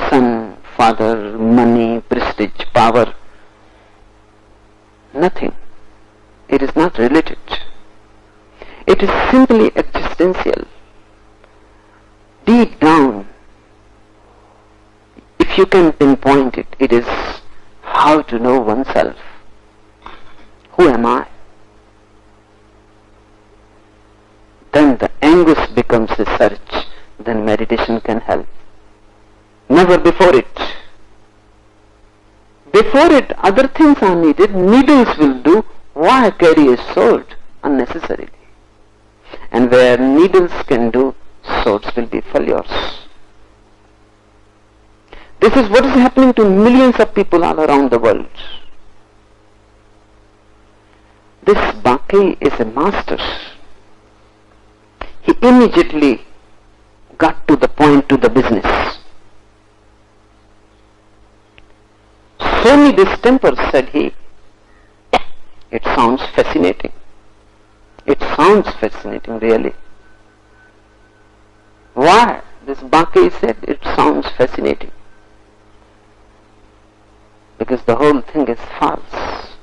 Son, father, money, prestige, power. Nothing. It is not related. It is simply existential. Deep down, if you can pinpoint it, it is how to know oneself. Who am I? Then the anguish becomes a search. Then meditation can help. Never before it. Before it, other things are needed. Needles will do. Why carry a sword unnecessarily? And where needles can do, swords will be failures. This is what is happening to millions of people all around the world. This Bhakti is a master. He immediately got to the point, to the business. Show me this temper, said he. It sounds fascinating. It sounds fascinating, really. Why? This Bhakti said it sounds fascinating. Because the whole thing is false.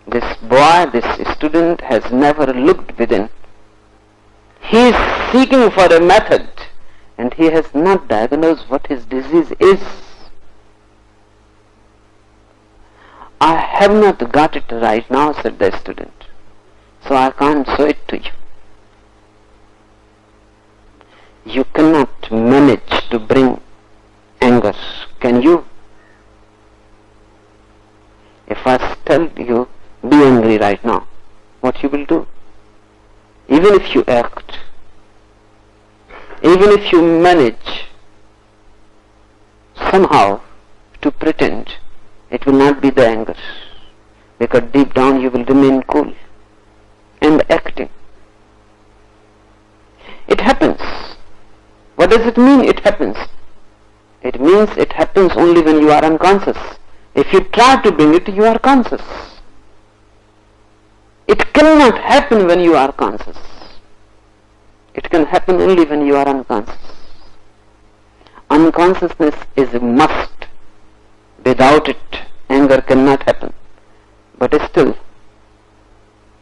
This boy, this student has never looked within. He is seeking for a method and he has not diagnosed what his disease is. I have not got it right now, said the student, so I can't show it to you. You cannot manage to bring anger, can you? If I tell you, be angry right now, what you will do? Even if you act, even if you manage somehow to pretend, it will not be the anger, because deep down you will remain cool and acting. It happens. What does it mean, it happens? It means it happens only when you are unconscious. If you try to bring it, you are conscious. It cannot happen when you are conscious. It can happen only when you are unconscious. Unconsciousness is a must. Without it, anger cannot happen. But still,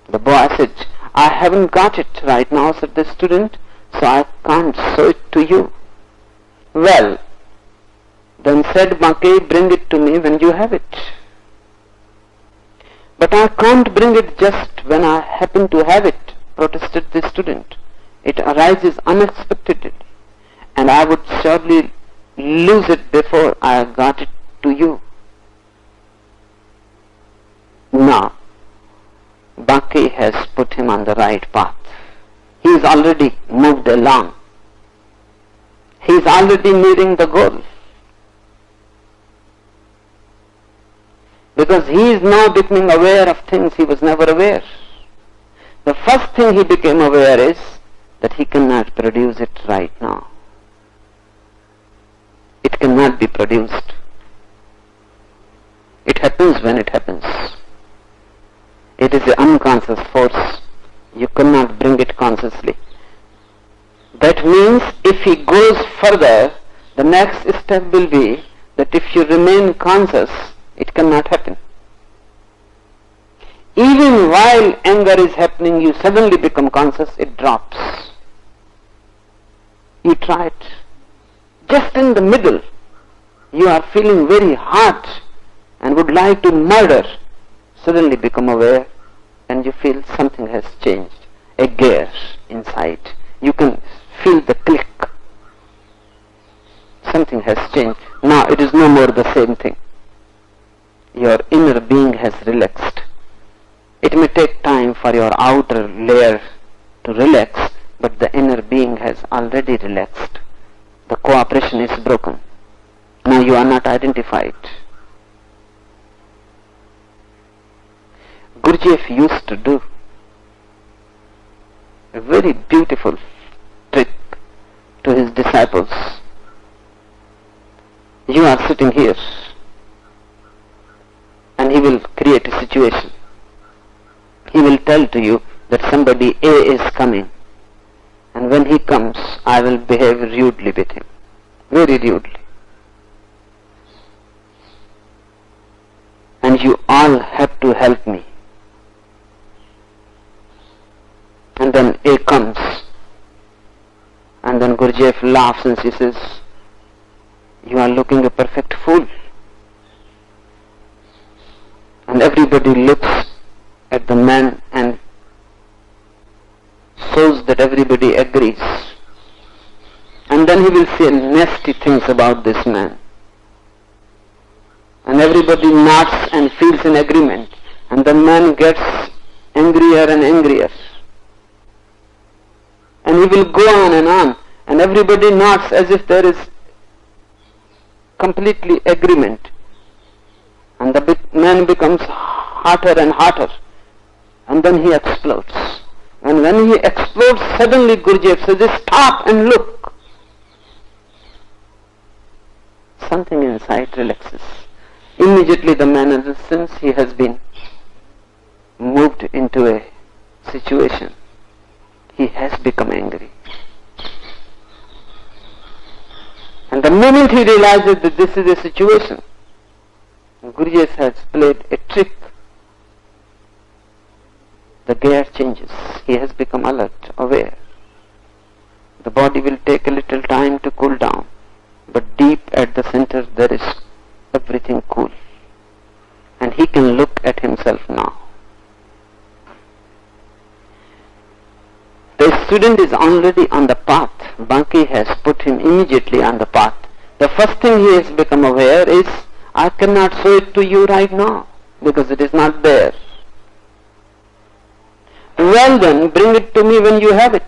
the boy said, I haven't got it right now, said the student, so I can't show it to you. Well, then said Bhakti, bring it to me when you have it. But I can't bring it just when I happen to have it, protested the student. It arises unexpectedly, and I would surely lose it before I got it to you. Now, Bhakti has put him on the right path. He is already moved along. He is already nearing the goal. Because he is now becoming aware of things he was never aware. The first thing he became aware is that he cannot produce it right now. It cannot be produced. It happens when it happens. It is an unconscious force. You cannot bring it consciously. That means if he goes further, the next step will be that if you remain conscious, it cannot happen. Even while anger is happening, you suddenly become conscious, it drops. You try it. Just in the middle, you are feeling very hot and would like to murder. Suddenly become aware and you feel something has changed. a gear inside. You can feel the click. Something has changed. Now it is no more the same thing. Your inner being has relaxed. It may take time for your outer layer to relax, but the inner being has already relaxed. The cooperation is broken. Now you are not identified. Gurdjieff used to do a very beautiful trick to his disciples. You are sitting here, and he will create a situation. He will tell to you that somebody A is coming, and when he comes, I will behave rudely with him, very rudely. And you all have to help me. And then A comes, and then Gurdjieff laughs and she says, you are looking a perfect fool. And everybody looks at the man and shows that everybody agrees. And then he will say nasty things about this man. And everybody nods and feels in agreement. And the man gets angrier and angrier. And he will go on, and everybody nods as if there is completely agreement. And the man becomes hotter and hotter. And then he explodes. And when he explodes, suddenly Gurdjieff says, stop and look. Something inside relaxes. Immediately the man understands he has been moved into a situation. He has become angry. And the moment he realizes that this is a situation, Gurdjieff has played a trick. The gear changes. He has become alert, aware. The body will take a little time to cool down, but deep at the center there is everything cool. And he can look at himself now. The student is already on the path. Banki has put him immediately on the path. The first thing he has become aware is, I cannot show it to you right now because it is not there. Well then, bring it to me when you have it.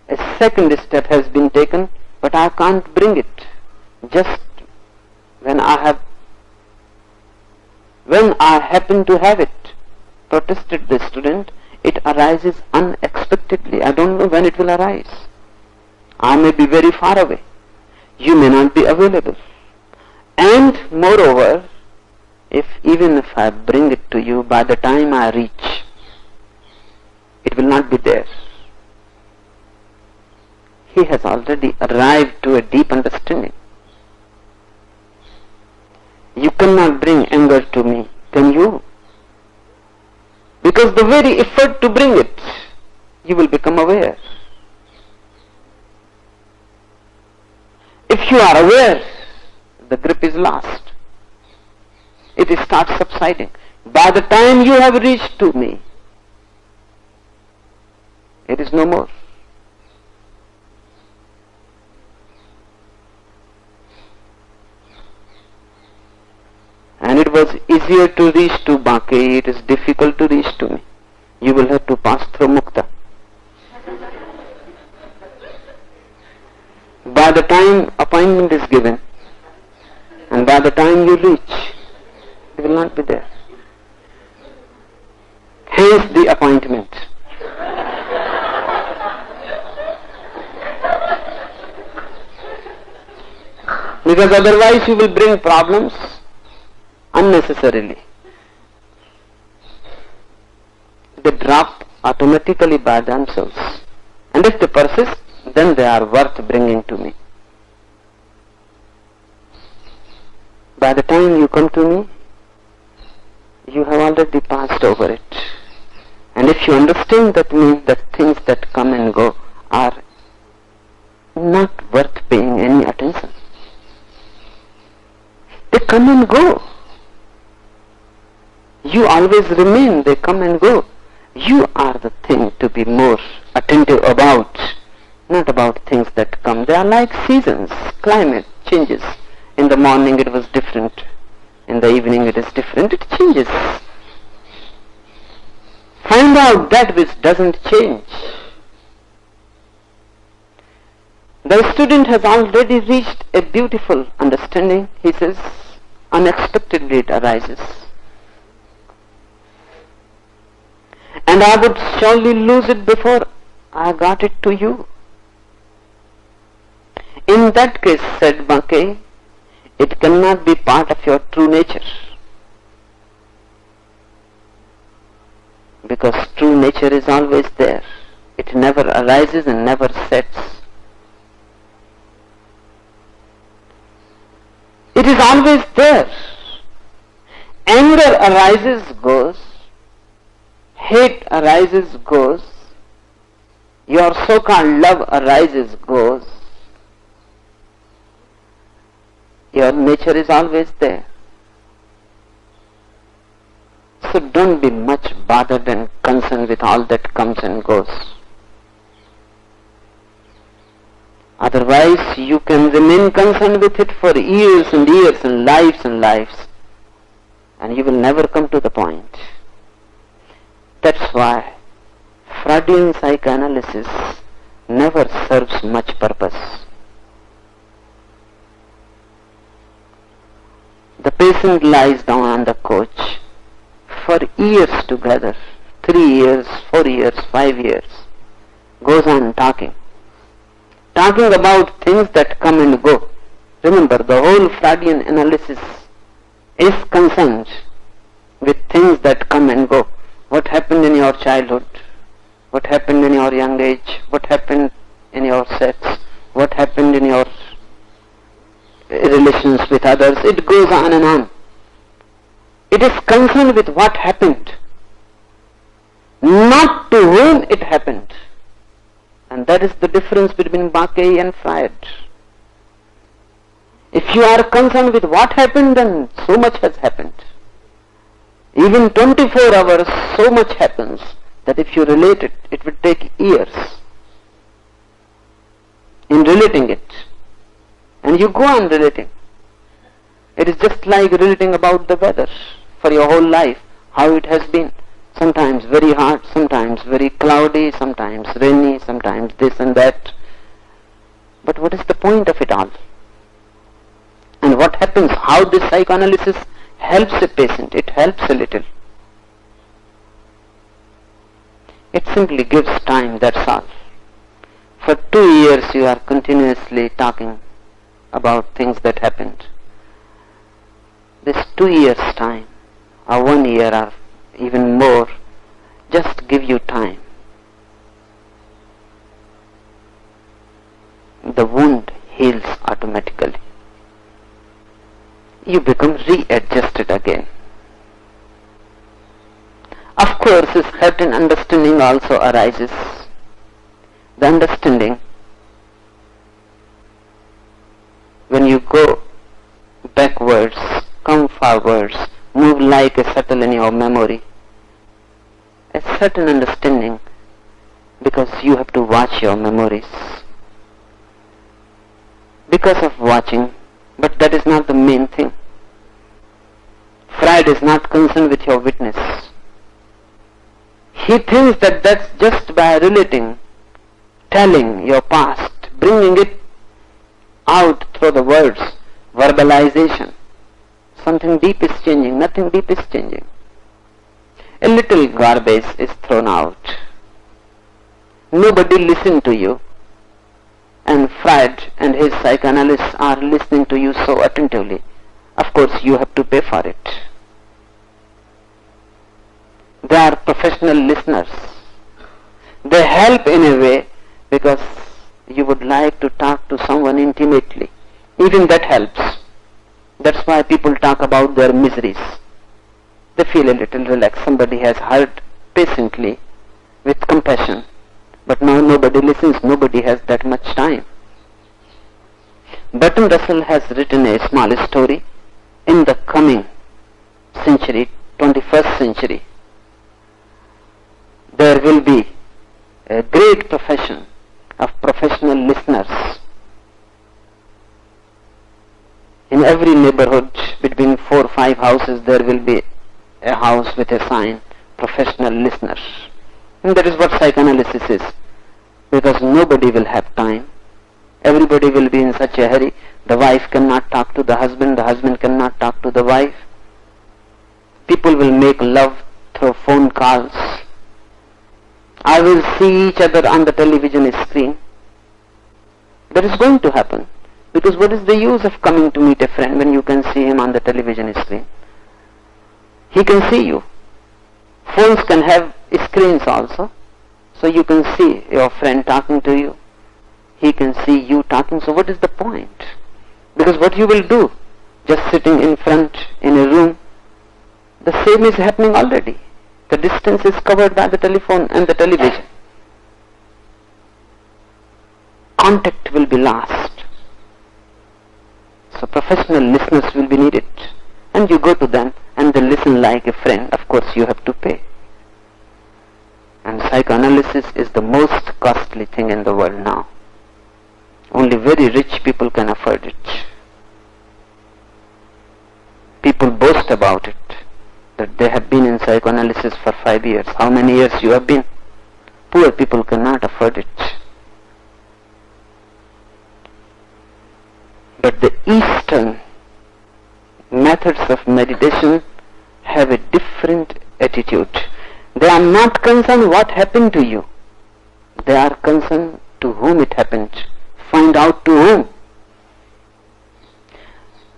A second step has been taken, but I can't bring it. Just when I happen to have it, protested the student, it arises unexpectedly. I don't know when it will arise. I may be very far away. You may not be available. And moreover, even if I bring it to you, by the time I reach, it will not be there. He has already arrived to a deep understanding. You cannot bring anger to me, can you? Because the very effort to bring it, you will become aware. If you are aware, the grip is lost. It starts subsiding. By the time you have reached to me, it is no more. And it was easier to reach to Banki, it is difficult to reach to me. You will have to pass through Mukta. By the time appointment is given, and by the time you reach, it will not be there. Hence the appointment. Because otherwise you will bring problems unnecessarily. They drop automatically by themselves. And if they persist, then they are worth bringing to me. By the time you come to me, you have already passed over it. And if you understand that means that things that come and go are not worth paying any attention. They come and go. You always remain, they come and go. You are the thing to be be more attentive about, not about things that come. They are like seasons, climate changes. In the morning it was different, in the evening it is different, it changes. Find out that which doesn't change. The student has already reached a beautiful understanding. He says, unexpectedly it arises. And I would surely lose it before I got it to you. In that case, said Bankei, it cannot be part of your true nature. Because true nature is always there. It never arises and never sets. It is always there. Anger arises, goes. Hate arises, goes. Your so-called love arises, goes. Your nature is always there. So don't be much bothered and concerned with all that comes and goes. Otherwise you can remain concerned with it for years and years and lives, and you will never come to the point. That's why Freudian psychoanalysis never serves much purpose. The patient lies down on the couch for years together, 3 years, 4 years, 5 years, goes on talking about things that come and go. Remember, the whole Freudian analysis is concerned with things that come and go. What happened in your childhood? What happened in your young age? What happened in your sex? What happened in your relations with others? It goes on and on. It is concerned with what happened, not to whom it happened. And that is the difference between Bankei and Freud. If you are concerned with what happened, then so much has happened. Even 24 hours, so much happens that if you relate it, it will take years in relating it. And you go on relating. It is just like relating about the weather for your whole life, how it has been. Sometimes very hot, sometimes very cloudy, sometimes rainy, sometimes this and that. But what is the point of it all? And what happens? How this psychoanalysis helps a patient? It helps a little. It simply gives time, that's all. For 2 years you are continuously talking about things that happened. This 2 years time, or 1 year, or even more, just give you time. The wound heals automatically. You become readjusted again. Of course, a certain understanding also arises. The understanding, when you go backwards, come forwards, move like a shuttle in your memory, a certain understanding, because you have to watch your memories. Because of watching, but that is not the main thing. Freud is not concerned with your witness. He thinks that that's just by relating, telling your past, bringing it out through the words, verbalization. Something deep is changing, nothing deep is changing. A little garbage is thrown out. Nobody listened to you. And Freud and his psychoanalysts are listening to you so attentively. Of course, you have to pay for it. They are professional listeners. They help in a way because you would like to talk to someone intimately. Even that helps. That's why people talk about their miseries. They feel a little relaxed. Somebody has heard patiently with compassion. But now nobody listens. Nobody has that much time. Bertrand Russell has written a small story. In the coming century, 21st century, there will be a great profession of professional listeners. In every neighborhood, between 4 or 5 houses, there will be a house with a sign, professional listeners. And that is what psychoanalysis is. Because nobody will have time. Everybody will be in such a hurry. The wife cannot talk to the husband cannot talk to the wife. People will make love through phone calls. I will see each other on the television screen. That is going to happen. Because what is the use of coming to meet a friend when you can see him on the television screen? He can see you. Phones can have screens also. So you can see your friend talking to you. He can see you talking. So what is the point? Because what you will do, just sitting in front in a room, the same is happening already. The distance is covered by the telephone and the television. Contact will be lost. So professional listeners will be needed. And you go to them and they listen like a friend. Of course you have to pay. And psychoanalysis is the most costly thing in the world now. Only very rich people can afford it. People boast about it, that they have been in psychoanalysis for 5 years. How many years you have been? Poor people cannot afford it. But the Eastern methods of meditation have a different attitude. They are not concerned what happened to you. They are concerned to whom it happened. Find out to whom.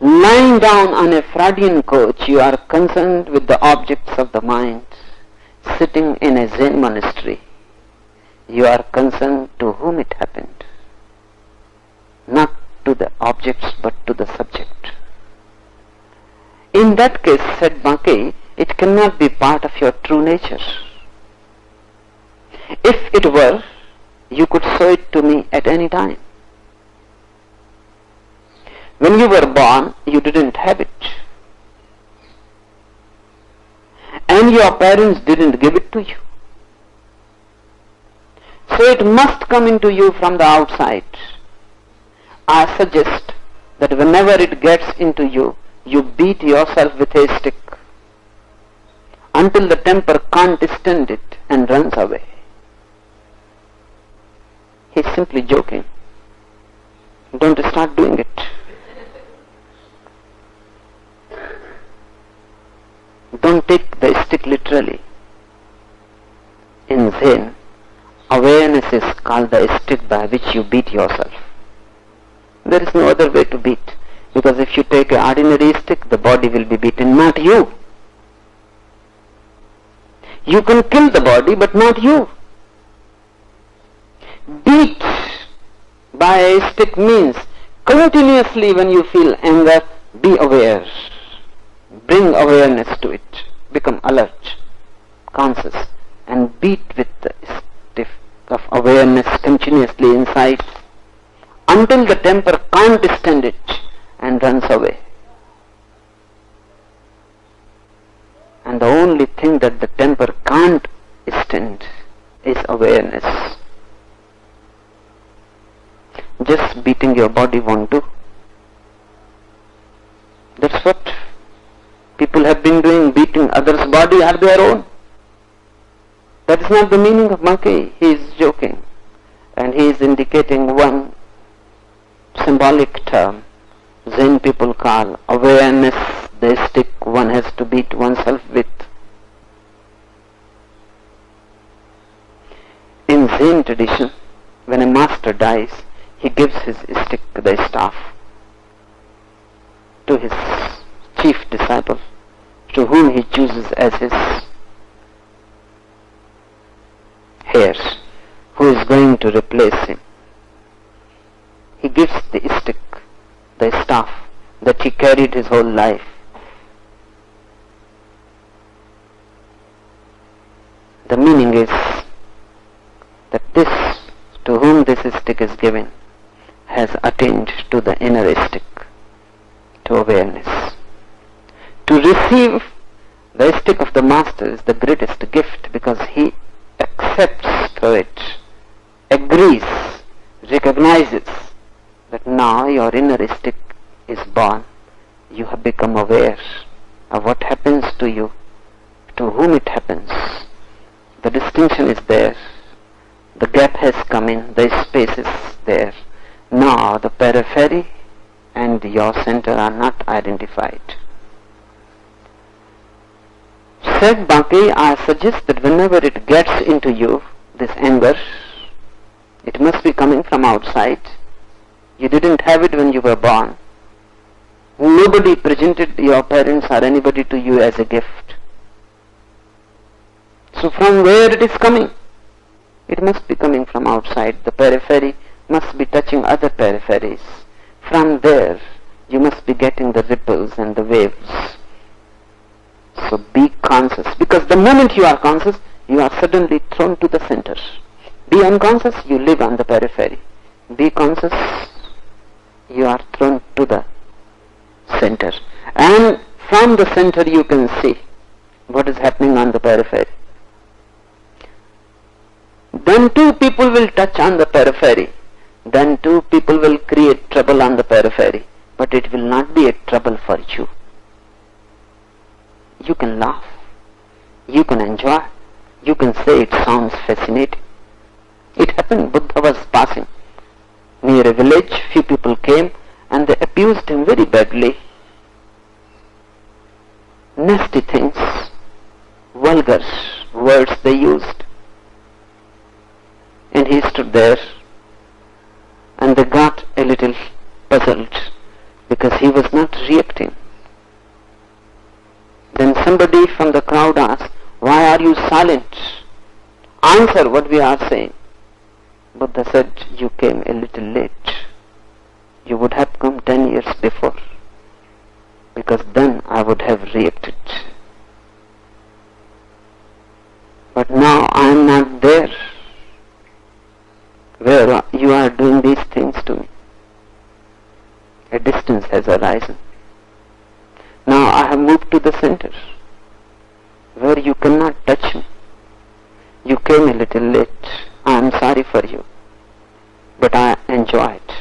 Lying down on a Freudian couch, you are concerned with the objects of the mind. Sitting in a Zen monastery, you are concerned to whom it happened. Not to the objects, but to the subject. In that case, said Bankei, it cannot be part of your true nature. If it were, you could show it to me at any time. When you were born, you didn't have it. And your parents didn't give it to you. So it must come into you from the outside. I suggest that whenever it gets into you, you beat yourself with a stick until the temper can't stand it and runs away. He's simply joking. Don't start doing it. Don't take the stick literally. In Zen, awareness is called the stick by which you beat yourself. There is no other way to beat. Because if you take an ordinary stick, the body will be beaten, not you. You can kill the body, but not you. Beat by a stick means continuously when you feel anger, be aware. Bring awareness to it. Become alert, conscious, and beat with the stick of awareness continuously inside until the temper can't stand it and runs away. And the only thing that the temper can't stand is awareness. Just beating your body won't do. That's what people have been doing, beating others' body or their own. That is not the meaning of Bankei. He is joking. And he is indicating one symbolic term Zen people call awareness, the stick one has to beat oneself with. In Zen tradition, when a master dies, he gives his stick, the staff, to his chief disciple, to whom he chooses as his heirs, who is going to replace him. He gives the stick, the staff that he carried his whole life. The meaning is that this, to whom this stick is given, has attained to the inner stick, to awareness. To receive the stick of the master is the greatest gift because he accepts through it agrees, recognizes that now your inner stick is born. You have become aware of what happens to you, to whom it happens. The distinction is there. The gap has come in, the space is there. Now the periphery and your center are not identified. Said Bhakti, I suggest that whenever it gets into you, this anger, it must be coming from outside. You didn't have it when you were born. Nobody presented your parents or anybody to you as a gift. So from where it is coming? It must be coming from outside. The periphery must be touching other peripheries. From there, you must be getting the ripples and the waves. So be conscious, because the moment you are conscious, you are suddenly thrown to the center. Be unconscious, you live on the periphery. Be conscious, you are thrown to the center. And from the center you can see what is happening on the periphery. Then two people will touch on the periphery. Then two people will create trouble on the periphery. But it will not be a trouble for you. You can laugh. You can enjoy. You can say it sounds fascinating. It happened. Buddha was passing near a village. Few people came and they abused him very badly. Nasty things, vulgar words they used. And he stood there and they got a little puzzled because he was not reacting. Then somebody from the crowd asked, why are you silent? Answer what we are saying. Buddha said, you came a little late. You would have come 10 years before, because then I would have reacted. But now I am not there where you are doing these things to me. A distance has arisen. Now I have moved to the center where you cannot touch me. You came a little late. I am sorry for you, but I enjoy it.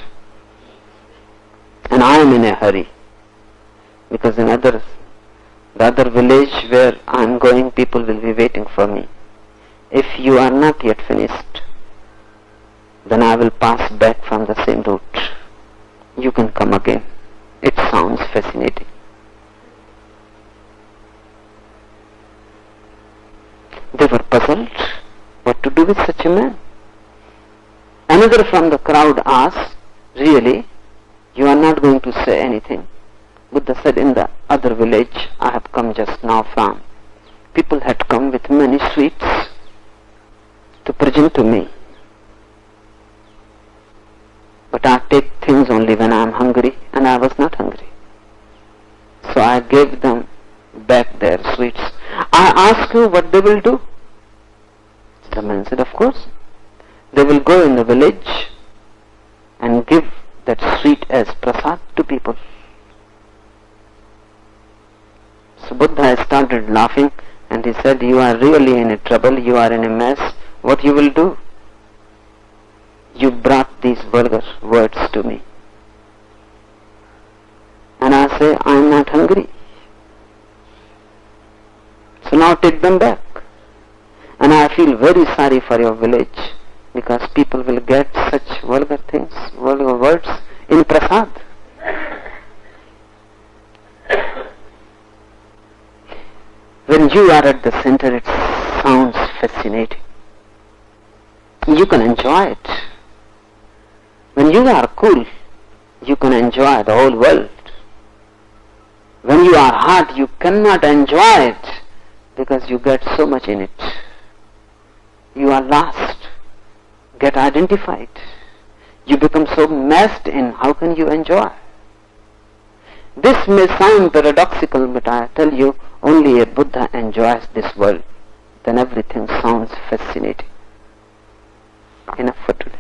And I am in a hurry, because in the other village where I am going, people will be waiting for me. If you are not yet finished, then I will pass back from the same route. You can come again. It sounds fascinating. They were puzzled what to do with such a man. Another from the crowd asked, really, you are not going to say anything? Buddha said, in the other village I have come just now from. People had come with many sweets to present to me. But I take things only when I am hungry, and I was not hungry. So I gave them back their sweets. I asked you what they will do. The man said, of course. They will go in the village and give that sweet as prasad to people. So Buddha started laughing and he said, you are really in a trouble, you are in a mess. What you will do? You brought these vulgar words to me. And I say, I am not hungry. So now take them back. And I feel very sorry for your village, because people will get such vulgar things, vulgar words in prasad. When you are at the center, it sounds fascinating. You can enjoy it. When you are cool, you can enjoy the whole world. When you are hot, you cannot enjoy it because you get so much in it. You are lost. Get identified. You become so messed in, how can you enjoy? This may sound paradoxical, but I tell you, only a Buddha enjoys this world. Then everything sounds fascinating. Enough for today.